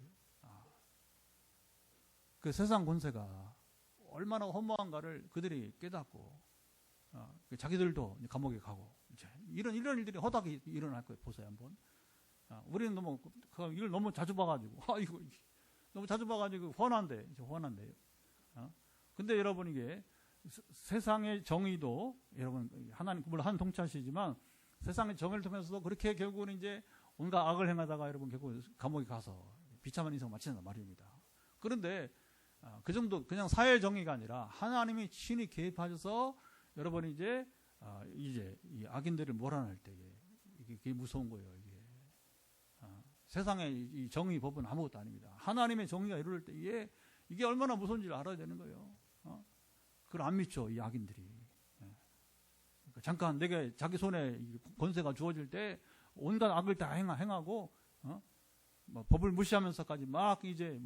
그 세상 권세가 얼마나 허무한가를 그들이 깨닫고 자기들도 감옥에 가고 이런 일들이 허다하게 일어날 거예요. 보세요 한번. 우리는 이걸 너무 자주 봐가지고 이거 너무 자주 봐가지고 훤한데. 근데 여러분 이게 세상의 정의도 여러분 하나님 물론 한 통치하시지만 세상의 정의를 통해서도 그렇게 결국은 이제 온갖 악을 행하다가 여러분 결국 감옥에 가서 비참한 인생을 마친단 말입니다. 그런데 그 정도 그냥 사회 정의가 아니라 하나님이 친히 개입하셔서 여러분이 이제 이 악인들을 몰아낼 때에 이게 무서운 거예요. 세상의 이 정의 법은 아무것도 아닙니다. 하나님의 정의가 이루어질 때 이게 얼마나 무서운지를 알아야 되는 거예요. 그걸 안 믿죠, 이 악인들이. 그러니까 잠깐 내게 자기 손에 권세가 주어질 때 온갖 악을 다 행하고 법을 무시하면서까지 막 이제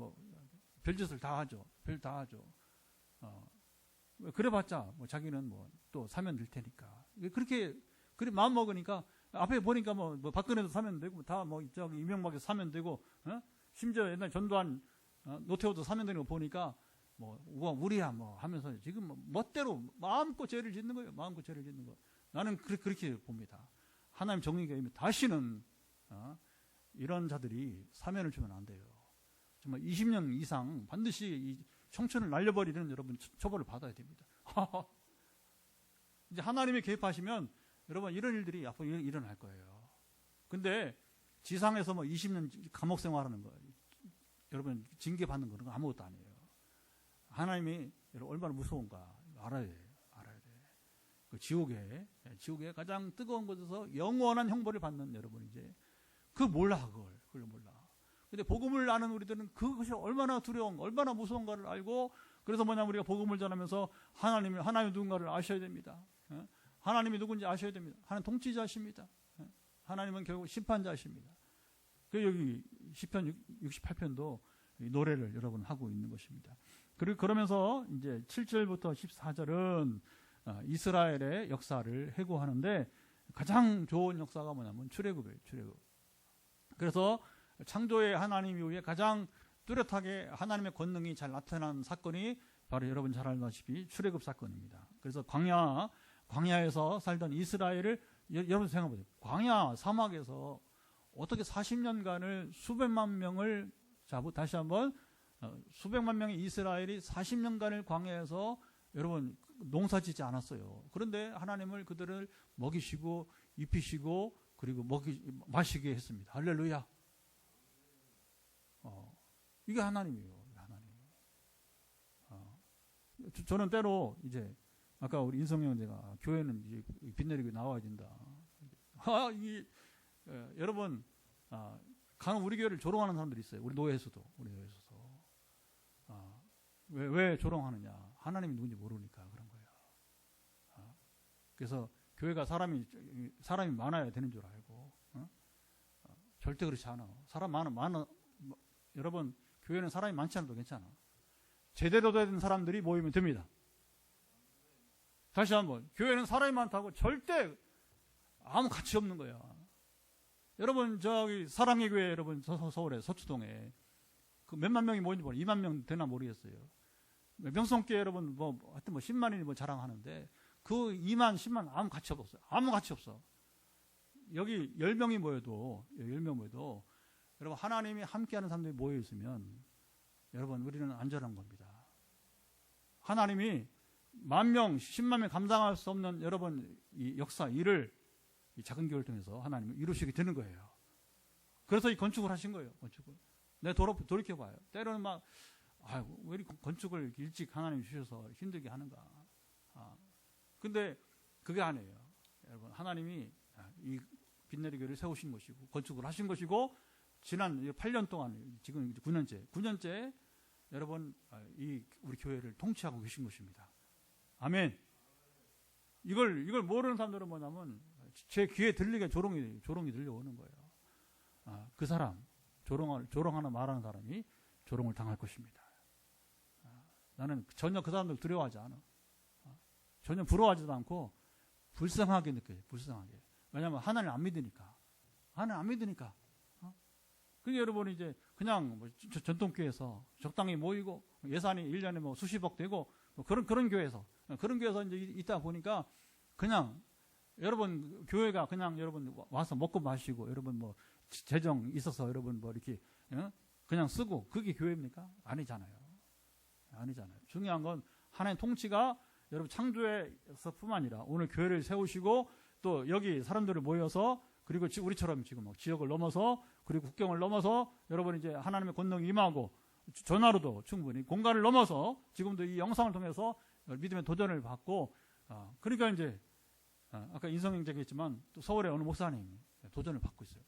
별짓을 다 하죠. 그래봤자 자기는 또 사면 될 테니까. 그렇게 마음 먹으니까 앞에 보니까 박근혜도 사면 되고 다 저기 이명박에도 사면 되고 심지어 옛날 전두환 노태우도 사면 되는 거 보니까 우리야 하면서 지금 멋대로 마음껏 죄를 짓는 거예요. 나는 그렇게 봅니다. 하나님 정의가 이미 다시는 이런 자들이 사면을 주면 안 돼요. 정말 20년 이상 반드시 이 청춘을 날려버리는 여러분 처벌을 받아야 됩니다. 이제 하나님이 개입하시면 여러분 이런 일들이 앞으로 일어날 거예요. 근데 지상에서 20년 감옥 생활하는 거 여러분 징계받는 거는 아무것도 아니에요. 하나님이 얼마나 무서운가 알아야 돼. 그 지옥에 가장 뜨거운 곳에서 영원한 형벌을 받는 여러분 이제 그걸 몰라. 근데 복음을 아는 우리들은 그것이 얼마나 두려운, 얼마나 무서운가를 알고 그래서 우리가 복음을 전하면서 하나님 누군가를 아셔야 됩니다. 하나님이 누군지 아셔야 됩니다. 하나님 통치자십니다. 하나님은 결국 심판자십니다. 여기 시편 68편도 노래를 여러분 하고 있는 것입니다. 그러면서 이제 7절부터 14절은 이스라엘의 역사를 회고하는데 가장 좋은 역사가 뭐냐면 출애굽이에요. 그래서 창조의 하나님 이후에 가장 뚜렷하게 하나님의 권능이 잘 나타난 사건이 바로 여러분 잘 알다시피 출애굽 사건입니다. 그래서 광야 광야에서 살던 이스라엘을 여러분 생각해보세요. 광야 사막에서 어떻게 40년간을 수백만 명을 다시 한번 수백만 명의 이스라엘이 40년간을 광야에서 여러분 농사짓지 않았어요. 그런데 하나님을 그들을 먹이시고 입히시고 그리고 마시게 했습니다. 할렐루야. 이게 하나님이에요. 저는 때로 이제 아까 우리 인성이 형제가 교회는 이제 비 내리고 나와야 된다. 여러분 간혹 우리 교회를 조롱하는 사람들이 있어요. 우리 노예에서도. 왜 조롱하느냐? 하나님이 누군지 모르니까 그런 거예요. 그래서 교회가 사람이 많아야 되는 줄 알고 절대 그렇지 않아. 사람 많아. 여러분 교회는 사람이 많지 않아도 괜찮아. 제대로 된 사람들이 모이면 됩니다. 다시 한번 교회는 사람이 많다고 절대 아무 가치 없는 거야. 여러분 저기 사랑의 교회 여러분 서울에 서초동에 그 몇만 명이 모이는지 모르겠어요. 2만 명 되나 모르겠어요. 명성교회 여러분 하여튼 10만인이 자랑하는데 그 2만 10만 아무 가치 없어요. 아무 가치 없어. 여기 10명이 모여도 여러분 하나님이 함께하는 사람들이 모여 있으면 여러분 우리는 안전한 겁니다. 하나님이 10,000명, 10만 명 감당할 수 없는 여러분 이 역사 일을 이 작은 교회를 통해서 하나님이 이루시게 되는 거예요. 그래서 이 건축을 하신 거예요. 건축을. 내가 돌이켜봐요. 때로는 왜 이렇게 건축을 일찍 하나님이 주셔서 힘들게 하는가. 근데 그게 아니에요. 여러분 하나님이 이 빛내리 교회를 세우신 것이고 건축을 하신 것이고 지난 8년 동안 지금 9년째 여러분 우리 교회를 통치하고 계신 것입니다. 아멘. 이걸 모르는 사람들은 뭐냐면 제 귀에 들리게 조롱이 들려오는 거예요. 그 사람 조롱하는 말하는 사람이 조롱을 당할 것입니다. 나는 전혀 그 사람들 두려워하지 않아. 전혀 부러워하지도 않고 불쌍하게 느껴요. 불쌍하게. 왜냐하면 하나님 안 믿으니까. 그게 여러분이 이제 그냥 전통교회에서 적당히 모이고 예산이 1년에 수십억 되고 그런 교회에서 이제 있다 보니까 그냥 여러분 교회가 그냥 여러분 와서 먹고 마시고 여러분 재정 있어서 여러분 이렇게 그냥 쓰고 그게 교회입니까? 아니잖아요. 중요한 건 하나님 통치가 여러분 창조에서뿐만 아니라 오늘 교회를 세우시고 또 여기 사람들을 모여서 그리고 우리처럼 지금 지역을 넘어서 그리고 국경을 넘어서 여러분 이제 하나님의 권능이 임하고 전화로도 충분히 공간을 넘어서 지금도 이 영상을 통해서 믿음의 도전을 받고 그러니까 이제 아까 인성 형제가 했지만 또 서울의 어느 목사님이 도전을 받고 있어요.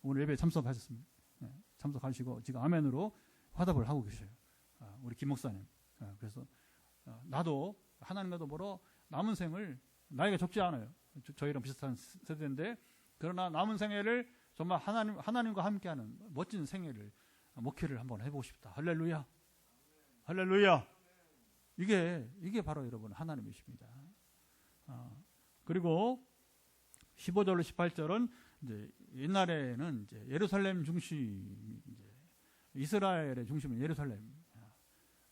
오늘 예배에 참석하셨습니다. 참석하시고 지금 아멘으로 화답을 하고 계셔요. 우리 김 목사님. 그래서 나도 하나님과도 멀어 남은 생을 나이가 적지 않아요. 저희랑 비슷한 세대인데 그러나 남은 생애를 정말 하나님과 함께하는 멋진 생애를 목회를 한번 해보고 싶다. 할렐루야. 이게 바로 여러분 하나님이십니다. 그리고 15절로 18절은 이제 옛날에는 이제 예루살렘 중심, 이스라엘의 중심은 예루살렘,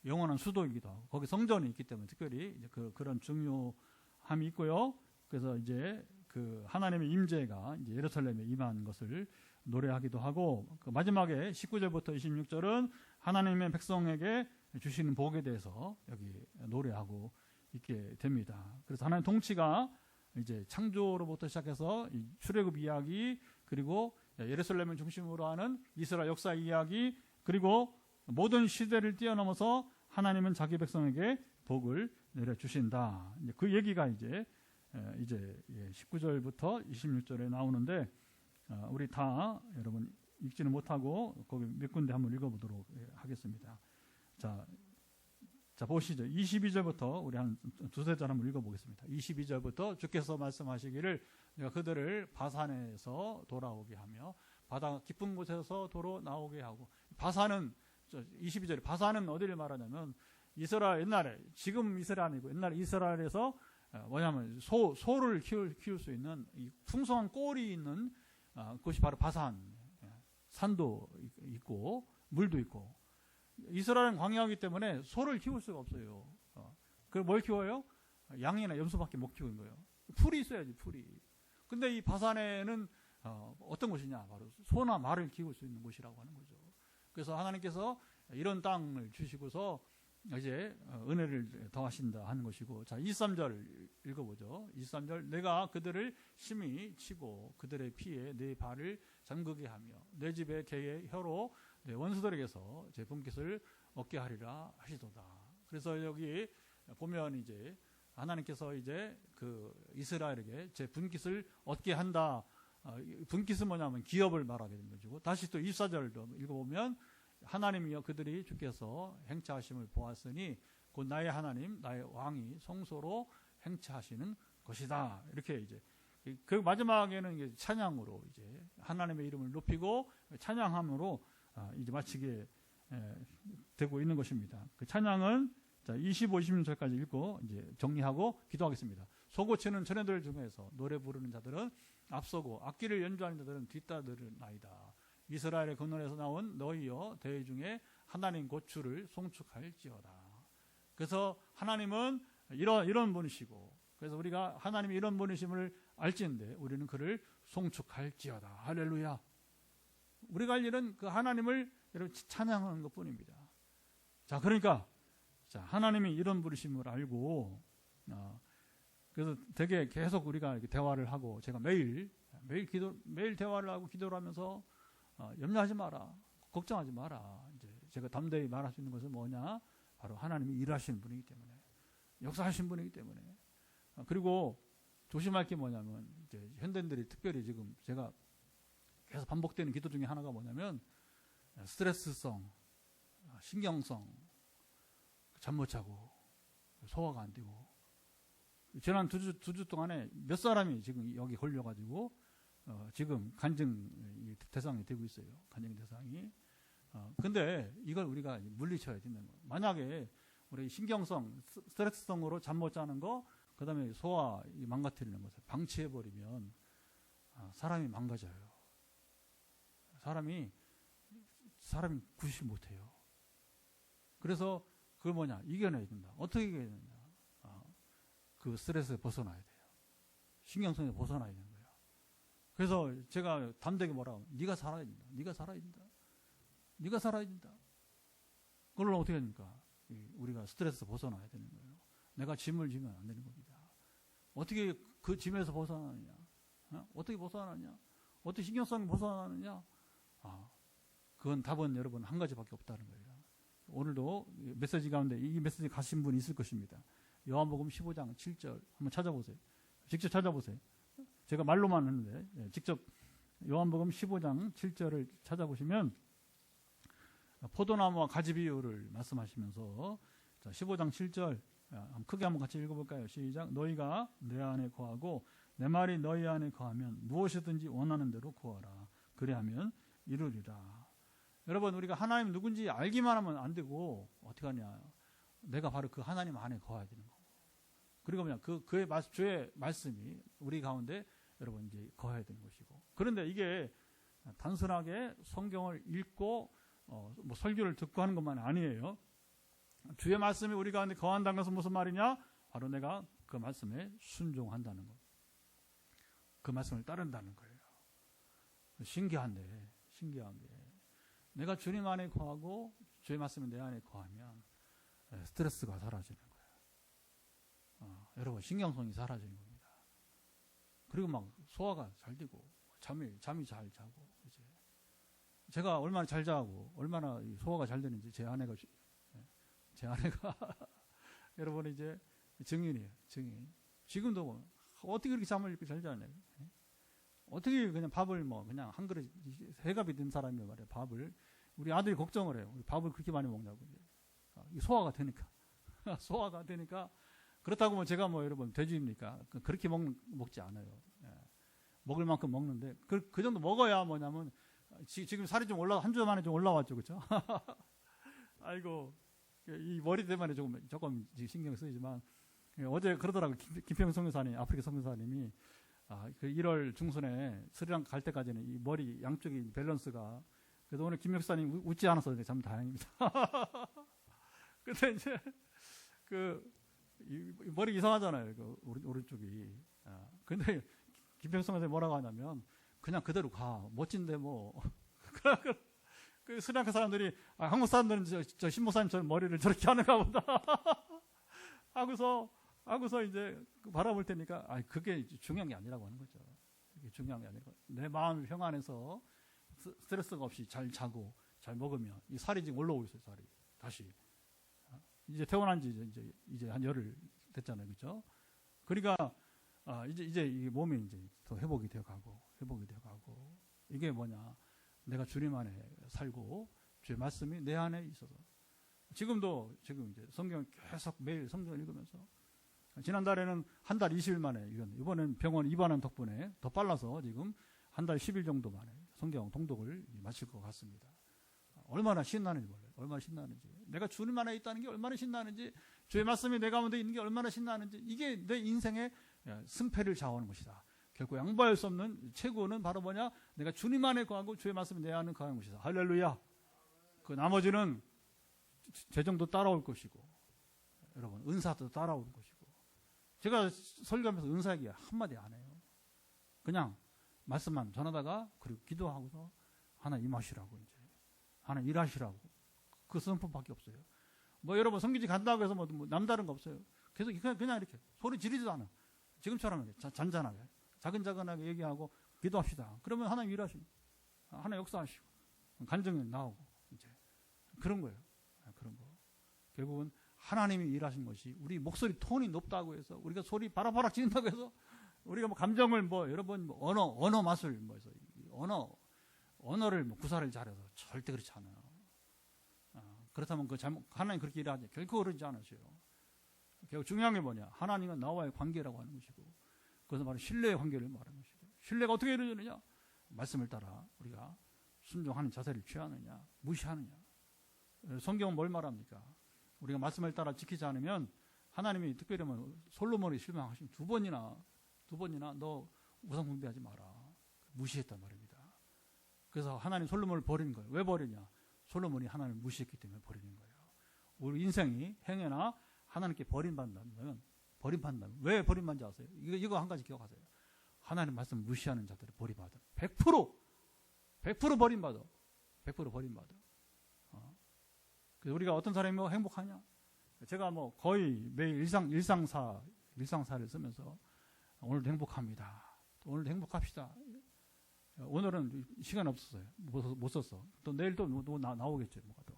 영원한 수도이기도 하고 거기 성전이 있기 때문에 특별히 이제 그런 중요함이 있고요. 그래서 이제 그 하나님의 임재가 이제 예루살렘에 임한 것을 노래하기도 하고 그 마지막에 19절부터 26절은 하나님의 백성에게 주시는 복에 대해서 여기 노래하고 있게 됩니다. 그래서 하나님 통치가 이제 창조로부터 시작해서 이 출애굽 이야기 그리고 예루살렘을 중심으로 하는 이스라엘 역사 이야기 그리고 모든 시대를 뛰어넘어서 하나님은 자기 백성에게 복을 내려주신다. 그 얘기가 이제 19절부터 26절에 나오는데 우리 다 여러분 읽지는 못하고 거기 몇 군데 한번 읽어보도록 하겠습니다. 자 보시죠. 22절부터 우리 한 두세 절 한번 읽어보겠습니다. 22절부터 주께서 말씀하시기를 내가 그들을 바산에서 돌아오게 하며 바다 깊은 곳에서 도로 나오게 하고 바산은 22절에 바산은 어디를 말하냐면 이스라엘 옛날에 지금 이스라엘 아니고 옛날에 이스라엘에서 뭐냐면 소를 키울 수 있는 이 풍성한 꼴이 있는 그것이 바로 바산 산도 있고 물도 있고 이스라엘은 광야이기 때문에 소를 키울 수가 없어요. 그걸 뭘 키워요? 양이나 염소밖에 못 키우는 거예요. 풀이 있어야지, 풀이. 근데 이 바산에는 어떤 곳이냐? 바로 소나 말을 키울 수 있는 곳이라고 하는 거죠. 그래서 하나님께서 이런 땅을 주시고서 이제 은혜를 더하신다 하는 것이고, 자, 23절 읽어보죠. 23절, 내가 그들을 심히 치고 그들의 피에 내 발을 잠그게 하며 내 집의 개의 혀로 내 원수들에게서 제 분깃을 얻게 하리라 하시도다. 그래서 여기 보면 이제 하나님께서 이제 그 이스라엘에게 제 분깃을 얻게 한다. 분깃은 뭐냐면 기업을 말하게 된 것이고, 다시 또 24절도 읽어보면 하나님이여 그들이 주께서 행차하심을 보았으니 곧 나의 하나님 나의 왕이 성소로 행차하시는 것이다. 이렇게 이제 그 마지막에는 이제 찬양으로 이제 하나님의 이름을 높이고 찬양함으로 이제 마치게 되고 있는 것입니다. 그 찬양은 자, 25, 26절까지 읽고 이제 정리하고 기도하겠습니다. 소고치는 전애들 중에서 노래 부르는 자들은 앞서고 악기를 연주하는 자들은 뒤따르나이다. 이스라엘의 근원에서 나온 너희여 대회 중에 하나님 곧 주를 송축할지어다. 그래서 하나님은 이런 분이시고, 그래서 우리가 하나님이 이런 분이심을 알지인데 우리는 그를 송축할지어다. 할렐루야. 우리가 할 일은 그 하나님을 찬양하는 것뿐입니다. 자, 그러니까 자, 하나님이 이런 분이심을 알고 그래서 되게 계속 우리가 이렇게 대화를 하고, 제가 매일 대화를 하고 기도를 하면서 염려하지 마라, 걱정하지 마라. 이제 제가 담대히 말할 수 있는 것은 뭐냐? 바로 하나님이 일하시는 분이기 때문에, 역사하시는 분이기 때문에. 그리고 조심할 게 뭐냐면, 이제 현대인들이 특별히 지금 제가 계속 반복되는 기도 중에 하나가 뭐냐면 스트레스성, 신경성, 잠 못 자고 소화가 안 되고, 지난 두 주 동안에 몇 사람이 지금 여기 걸려가지고 지금 간증 대상이 되고 있어요. 간증 대상이. 근데 이걸 우리가 물리쳐야 된다는 거예요. 만약에 우리 신경성, 스트레스성으로 잠 못 자는 거, 그 다음에 소화 망가뜨리는 것을 방치해버리면 사람이 망가져요. 사람이 구실 못해요. 그래서 그걸 뭐냐? 이겨내야 된다. 어떻게 이겨내야 된다? 그 스트레스에 벗어나야 돼요. 신경성에 벗어나야 되는 거예요. 그래서 제가 담대하게 뭐라고, 네가 살아야 된다. 네가 살아야 된다. 네가 살아야 된다. 그걸로 어떻게 됩니까? 우리가 스트레스에서 벗어나야 되는 거예요. 내가 짐을 지면 안 되는 겁니다. 어떻게 그 짐에서 벗어나느냐? 어떻게 벗어나느냐? 어떻게 신경성이 벗어나느냐? 그건 답은 여러분 한 가지밖에 없다는 거예요. 오늘도 메시지 가운데 이 메시지 가신 분이 있을 것입니다. 요한복음 15장 7절 한번 찾아보세요. 직접 찾아보세요. 제가 말로만 하는데 직접 요한복음 15장 7절을 찾아보시면 포도나무와 가지 비유를 말씀하시면서, 자, 15장 7절 크게 한번 같이 읽어볼까요? 시작. 너희가 내 안에 거하고 내 말이 너희 안에 거하면 무엇이든지 원하는 대로 구하라. 그래하면 이루리라. 여러분, 우리가 하나님 누군지 알기만 하면 안 되고 어떻게 하냐? 내가 바로 그 하나님 안에 거해야 되는 거. 그리고 그냥 그의 주의 말씀이 우리 가운데 여러분 이제 거해야 되는 것이고. 그런데 이게 단순하게 성경을 읽고 뭐 설교를 듣고 하는 것만 아니에요. 주의 말씀이 우리 가운데 거한다는 것은 무슨 말이냐? 바로 내가 그 말씀에 순종한다는 것. 그 말씀을 따른다는 거예요. 신기한 게 내가 주님 안에 거하고 주의 말씀이 내 안에 거하면 스트레스가 사라지는 거예요. 여러분, 신경성이 사라지는 겁니다. 그리고 막 소화가 잘 되고 잠이 잘 자고, 이제 제가 얼마나 잘 자고 얼마나 소화가 잘 되는지 제 아내가 여러분 이제 증인이에요. 증인. 지금도 뭐 어떻게 그렇게 잠을 이렇게 잘 자냐? 어떻게 그냥 밥을 그냥 한 그릇 해갑이 된 사람이 말이에요. 밥을 우리 아들이 걱정을 해요. 밥을 그렇게 많이 먹냐고. 소화가 되니까. 소화가 되니까. 그렇다고 제가 여러분 돼지입니까? 그렇게 먹지 않아요. 먹을 만큼 먹는데 그 정도 먹어야 뭐냐면 지금 살이 좀 한 주 만에 좀 올라왔죠, 그렇죠? 아이고, 이 머리 때문에 조금 신경 쓰이지만 어제 그러더라고요. 김평 선교사님, 아프리카 선교사님이 그 1월 중순에 스리랑카 갈 때까지는 이 머리 양쪽이 밸런스가, 그래서 오늘 김 목사님 웃지 않아서 참 다행입니다. 근데 이제 머리 이상하잖아요. 오른쪽이. 근데 김평성 선생님 뭐라고 하냐면 그냥 그대로 가. 멋진데 뭐. 그 스리랑카 사람들이 한국 사람들은 저 신목사님처럼 머리를 저렇게 하는가 보다. 하고서 이제 바라볼 테니까 그게 중요한 게 아니라고 하는 거죠. 그게 중요한 게 아니고 내 마음 평안해서 스트레스가 없이 잘 자고 잘 먹으면 이 살이 지금 올라오고 있어요. 살이 다시 이제 태어난 지 이제 한 열흘 됐잖아요, 그렇죠? 그러니까 이제 이 몸이 이제 더 회복이 되어가고 이게 뭐냐? 내가 주님 안에 살고 주의 말씀이 내 안에 있어서 지금 이제 성경 계속 매일 성경을 읽으면서 지난달에는 한 달 20일 만에 이번엔 병원 입원한 덕분에 더 빨라서 지금 한 달 10일 정도 만에 성경 통독을 마칠 것 같습니다. 얼마나 신나는지 몰라요. 얼마나 신나는지. 내가 주님 안에 있다는 게 얼마나 신나는지, 주의 말씀이 내 가운데 있는 게 얼마나 신나는지, 이게 내 인생의 승패를 좌우하는 것이다. 결코 양보할 수 없는 최고는 바로 뭐냐? 내가 주님 안에 거하고 주의 말씀이 내 안에 거하는 것이다. 할렐루야. 그 나머지는 재정도 따라올 것이고, 여러분 은사도 따라올 것이고. 제가 설교하면서 은사 얘기 한마디 안 해요. 그냥 말씀만 전하다가 그리고 기도하고서 하나 임하시라고 이제 하나 일하시라고 그 선포밖에 없어요. 뭐 여러분 성기지 간다고 해서 뭐 남다른 거 없어요. 계속 그냥 이렇게 소리 지르지도 않아. 지금처럼 이렇게 잔잔하게 자근자근하게 얘기하고 기도합시다. 그러면 하나님 일하시고 하나 역사하시고 간증이 나오고 이제 그런 거예요. 그런 거. 결국은 하나님이 일하신 것이 우리 목소리 톤이 높다고 해서 우리가 소리 바라바라 지른다고 해서 우리가 뭐 감정을 뭐 여러분 뭐 언어 마술 뭐 해서 언어를 뭐 구사를 잘해서 절대 그렇지 않아요. 그렇다면 그 잘못 하나님 그렇게 일하지 결코 그러지 않으셔요. 결국 중요한 게 뭐냐? 하나님은 나와의 관계라고 하는 것이고 그것은 바로 신뢰의 관계를 말하는 것이고 신뢰가 어떻게 이루어지느냐? 말씀을 따라 우리가 순종하는 자세를 취하느냐 무시하느냐. 성경은 뭘 말합니까? 우리가 말씀을 따라 지키지 않으면 하나님이 특별히 뭐 솔로몬이 실망하신 두 번이나 너 우상 숭배하지 마라. 무시했단 말입니다. 그래서 하나님 솔로몬을 버린 거예요. 왜 버리냐? 솔로몬이 하나님을 무시했기 때문에 버리는 거예요. 우리 인생이 행여나 하나님께 버림받는다면 왜 버림받는지 아세요? 이거 한 가지 기억하세요. 하나님 말씀 무시하는 자들을 버림받아. 100% 버림받아. 100% 버림받아. 그래서 우리가 어떤 사람이 뭐 행복하냐? 제가 뭐 거의 매일 일상사를 쓰면서 오늘도 행복합니다. 오늘도 행복합시다. 오늘은 시간 없었어요. 못 썼어. 또 내일 또 나오겠죠. 뭐가 또.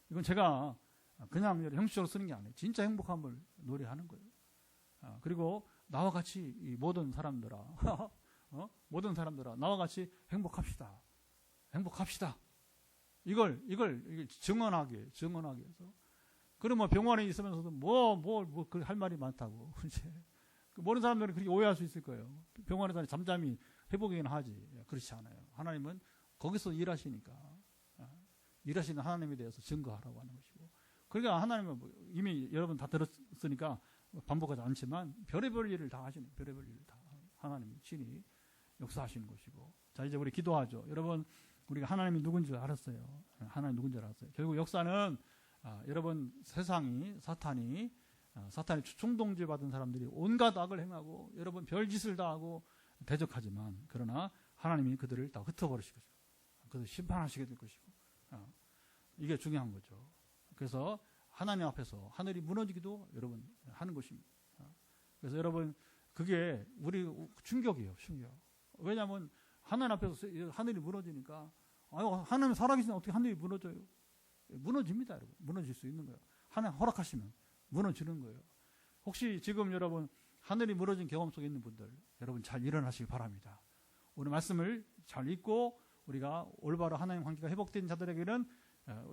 이건 제가 그냥 형식적으로 쓰는 게 아니에요. 진짜 행복함을 노래하는 거예요. 그리고 나와 같이 이 모든 사람들아, 모든 사람들아, 나와 같이 행복합시다. 이걸 증언하게 해서. 그러면 병원에 있으면서도 할 말이 많다고. 이제 모르는 사람들은 그렇게 오해할 수 있을 거예요. 병원에서 잠잠히 회복이긴 하지. 그렇지 않아요. 하나님은 거기서 일하시니까. 일하시는 하나님에 대해서 증거하라고 하는 것이고. 그러니까 하나님은 이미 여러분 다 들었으니까 반복하지 않지만 별의별 일을 다 하시는, 별의별 일을 다 하나님이 친히 역사하시는 것이고. 자, 이제 우리 기도하죠. 여러분, 우리가 하나님이 누군지 알았어요. 하나님 누군지 알았어요. 결국 역사는 여러분 사탄이 충동질 받은 사람들이 온갖 악을 행하고 여러분 별짓을 다 하고 대적하지만 그러나 하나님이 그들을 다 흩어버리실 것이고 그들을 심판하시게 될 것이고 이게 중요한 거죠. 그래서 하나님 앞에서 하늘이 무너지기도 여러분 하는 것입니다. 그래서 여러분 그게 우리 충격이에요. 충격. 왜냐하면 하나님 앞에서 하늘이 무너지니까 하나님 살아계시면 어떻게 하늘이 무너져요? 무너집니다. 여러분. 무너질 수 있는 거예요. 하나님 허락하시면 무너지는 거예요. 혹시 지금 여러분 하늘이 무너진 경험 속에 있는 분들 여러분 잘 일어나시기 바랍니다. 오늘 말씀을 잘 읽고 우리가 올바로 하나님 관계가 회복된 자들에게는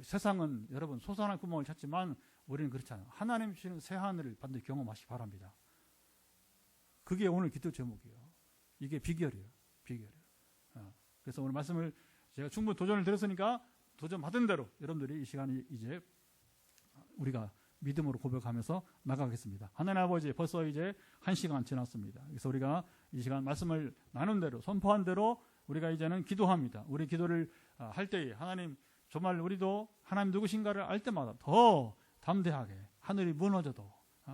세상은 여러분 솟아날 구멍을 찾지만 우리는 그렇지 않아요. 하나님 주시는 새 하늘을 반드시 경험하시기 바랍니다. 그게 오늘 기도 제목이에요. 이게 비결이에요. 그래서 오늘 말씀을 제가 충분히 도전을 드렸으니까 도전 받은 대로 여러분들이 이 시간에 이제 우리가 믿음으로 고백하면서 나가겠습니다. 하나님 아버지 벌써 이제 1시간 지났습니다. 그래서 우리가 이 시간 말씀을 나눈 대로 선포한 대로 우리가 이제는 기도합니다. 우리 기도를 할 때에 하나님 정말 우리도 하나님 누구신가를 알 때마다 더 담대하게 하늘이 무너져도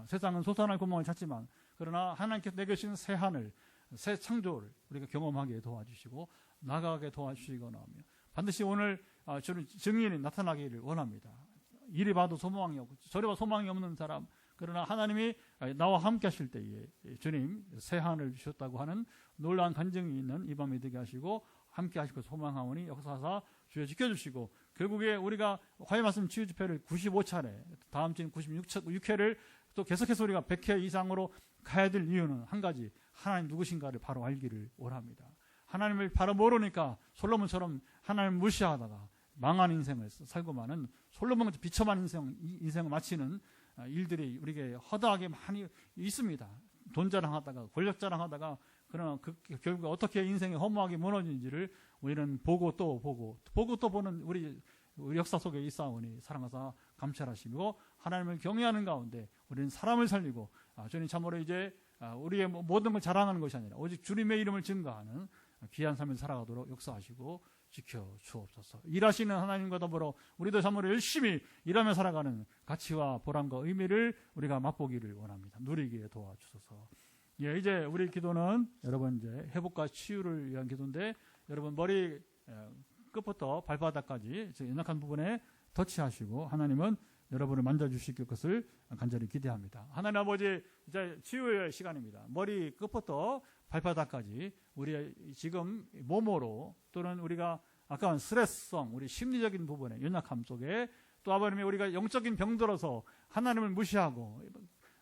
세상은 솟아날 구멍을 찾지만 그러나 하나님께서 내게 주신 새 하늘, 새 창조를 우리가 경험하게 도와주시고 나가게 도와주시거나 하며 반드시 오늘 저는 증인이 나타나기를 원합니다. 이리 봐도 소망이 없고 저리 봐도 소망이 없는 사람, 그러나 하나님이 나와 함께 하실 때에 주님 새 하늘을 주셨다고 하는 놀라운 간증이 있는 이 밤이 되게 하시고 함께 하시고 소망하오니 역사하사 주여 지켜주시고 결국에 우리가 화해 말씀 치유 집회를 95차례 다음 주인 96회를 또 계속해서 우리가 100회 이상으로 가야 될 이유는 한 가지, 하나님 누구신가를 바로 알기를 원합니다. 하나님을 바로 모르니까 솔로몬처럼 하나님을 무시하다가 망한 인생을 살고 많은 솔로몬같이 비참한 인생을 마치는 일들이 우리에게 허다하게 많이 있습니다. 돈 자랑하다가 권력 자랑하다가 그러나 결국 어떻게 인생이 허무하게 무너진지를 우리는 보고 또 보는 우리 역사 속에 있사오니 사랑하사 감찰하시고 하나님을 경외하는 가운데 우리는 사람을 살리고 주님 참으로 이제 우리의 모든 걸 자랑하는 것이 아니라 오직 주님의 이름을 증거하는 귀한 삶을 살아가도록 역사하시고 지켜주옵소서. 일하시는 하나님과 더불어 우리도 참으로 열심히 일하며 살아가는 가치와 보람과 의미를 우리가 맛보기를 원합니다. 누리기에 도와주소서. 예, 이제 우리 기도는 여러분 이제 회복과 치유를 위한 기도인데 여러분 머리 끝부터 발바닥까지 연약한 부분에 터치하시고 하나님은 여러분을 만져주실 것을 간절히 기대합니다. 하나님 아버지 이제 치유의 시간입니다. 머리 끝부터 발바닥까지 우리의 지금 몸으로 또는 우리가 아까 스트레스성 우리 심리적인 부분의 연약함 속에 또 아버님이 우리가 영적인 병들어서 하나님을 무시하고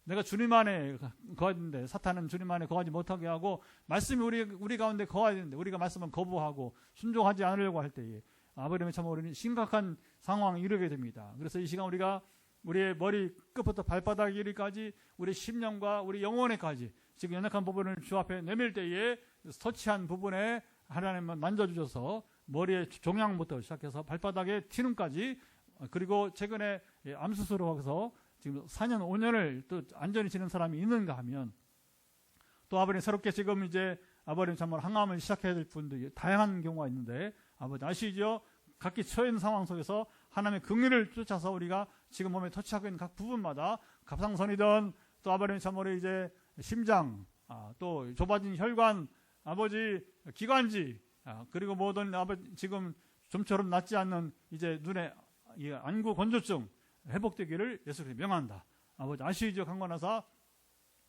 내가 주님 안에 거하는데 사탄은 주님 안에 거하지 못하게 하고 말씀이 우리 가운데 거해야 되는데 우리가 말씀은 거부하고 순종하지 않으려고 할 때에 아버님의 참 우리는 심각한 상황에 이르게 됩니다. 그래서 이 시간 우리가 우리의 머리 끝부터 발바닥 이리까지 우리 심령과 우리 영혼에까지 지금 연약한 부분을 주 앞에 내밀 때에 터치한 부분에 하나님만 만져주셔서 머리의 종양부터 시작해서 발바닥의 티눈까지 그리고 최근에 암수술을 하고서 지금 4년 5년을 또 안전히 지낸 사람이 있는가 하면 또 아버님 새롭게 지금 이제 아버님 정말 항암을 시작해야 될 분들이 다양한 경우가 있는데 아버지 아시죠? 각기 처해 있는 상황 속에서 하나님의 긍휼을 쫓아서 우리가 지금 몸에 터치하고 있는 각 부분마다 갑상선이든 또 아버님 참으로 이제 심장 또 좁아진 혈관 아버지 기관지 그리고 모든 아버지 지금 좀처럼 낫지 않는 이제 눈에 안구 건조증 회복되기를 예수님이 명한다. 아버지 아시죠? 강건하사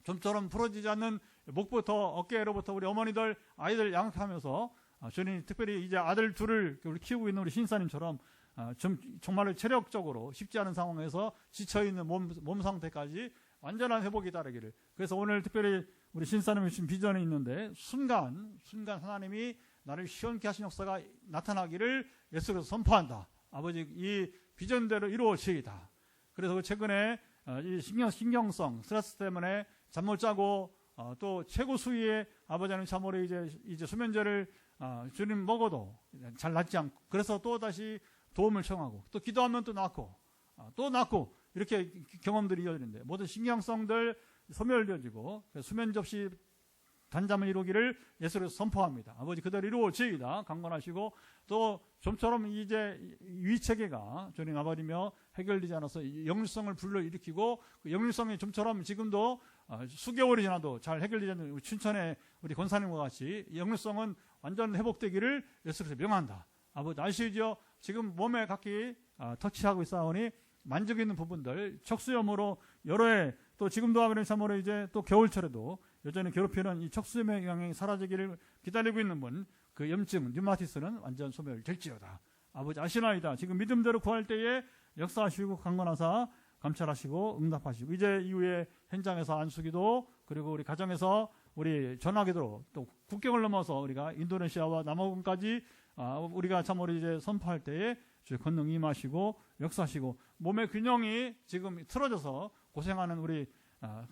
좀처럼 풀어지지 않는 목부터 어깨로부터 우리 어머니들 아이들 양육하면서 주님 특별히 이제 아들 둘을 우리 키우고 있는 우리 신사님처럼 정말로 체력적으로 쉽지 않은 상황에서 지쳐있는 몸 상태까지 완전한 회복이 따르기를. 그래서 오늘 특별히 우리 신사님이 주신 비전이 있는데 순간 하나님이 나를 시원케 하신 역사가 나타나기를 예수께서 선포한다. 아버지 이 비전대로 이루어지이다. 그래서 최근에 이 신경성 스트레스 때문에 잠 못 자고 또 최고 수위의 아버지는 참으로 이제 수면제를 주님 먹어도 잘 낫지 않고 그래서 또 다시 도움을 청하고 또 기도하면 또 낫고 이렇게 경험들이 이어지는데 모든 신경성들 소멸되어지고 수면 접시 단잠을 이루기를 예수께서 선포합니다. 아버지 그대로 이루어지이다. 강건하시고 또 좀처럼 이제 위체계가 주님 아버지며 해결되지 않아서 역류성을 불러일으키고 그 역류성이 좀처럼 지금도 수개월이 지나도 잘 해결되지 않는 춘천의 우리 권사님과 같이 역류성은 완전 회복되기를 예수께서 명한다. 아버지 아시죠? 지금 몸에 각기 터치하고 있사오니 만지고 있는 부분들 척수염으로 여러 해 또 지금도 아버님 참으로 이제 또 겨울철에도 여전히 괴롭히는 이 척수염의 영향이 사라지기를 기다리고 있는 분 그 염증 류마티스는 완전 소멸될지어다. 아버지 아시나이다. 지금 믿음대로 구할 때에 역사하시고 강건하사 감찰하시고 응답하시고 이제 이후에 현장에서 안수기도 그리고 우리 가정에서 우리 전화기도로 또 국경을 넘어서 우리가 인도네시아와 남아공까지 우리가 참으로 이제 선포할 때에 주의 권능 임하시고 역사하시고 몸의 균형이 지금 틀어져서 고생하는 우리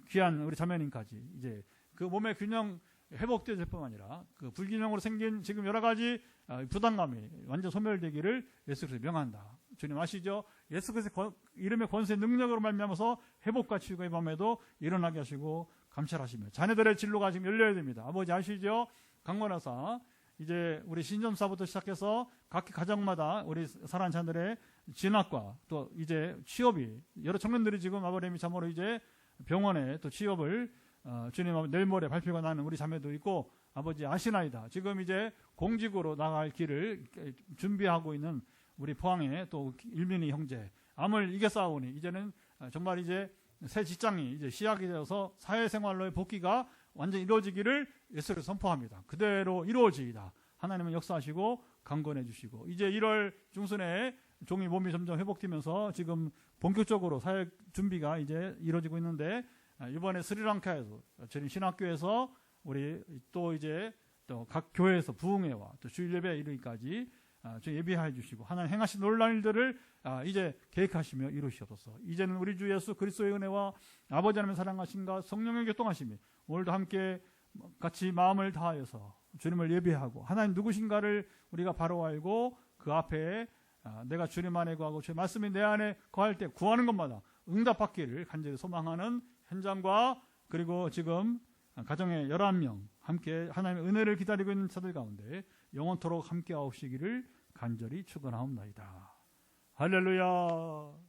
귀한 우리 자매님까지 이제 그 몸의 균형 회복될 뿐만 아니라 그 불균형으로 생긴 지금 여러 가지 부담감이 완전 소멸되기를 예수께서 명한다. 주님 아시죠? 예수께서 이름의 권세 능력으로 말미암아서 회복과 치유가 이 밤에도 일어나게 하시고 감찰하시며 자녀들의 진로가 지금 열려야 됩니다. 아버지 아시죠? 강건하사 이제 우리 신점사부터 시작해서 각 가정마다 우리 사랑하는 자녀들의 진학과 또 이제 취업이 여러 청년들이 지금 아버님이 참으로 이제 병원에 또 취업을 주님 앞에 내일 모레 발표가 나는 우리 자매도 있고 아버지 아시나이다. 지금 이제 공직으로 나갈 길을 준비하고 있는 우리 포항의 또 일민이 형제 암을 이겨 싸우니 이제는 정말 이제 새 직장이 이제 시작이 되어서 사회생활로의 복귀가 완전히 이루어지기를 예수를 선포합니다. 그대로 이루어지이다. 하나님은 역사하시고 강건해 주시고 이제 1월 중순에 종이 몸이 점점 회복되면서 지금 본격적으로 사역 준비가 이제 이루어지고 있는데 이번에 스리랑카에서 저희 신학교에서 우리 또 이제 또 각 교회에서 부흥회와 또 주일 예배 이르기까지 예비해 주시고 하나님 행하신 놀라운 일들을 이제 계획하시며 이루시옵소서. 이제는 우리 주 예수 그리스도의 은혜와 아버지 하나님의 사랑하심과 성령의 교통하심이 오늘도 함께 같이 마음을 다하여서 주님을 예배하고 하나님 누구신가를 우리가 바로 알고 그 앞에 내가 주님 안에 거하고 주의 말씀이 내 안에 거할 때 구하는 것마다 응답받기를 간절히 소망하는 현장과 그리고 지금 가정의 11명 함께 하나님의 은혜를 기다리고 있는 자들 가운데 영원토록 함께 하시기를 간절히 축원하옵나이다. 할렐루야.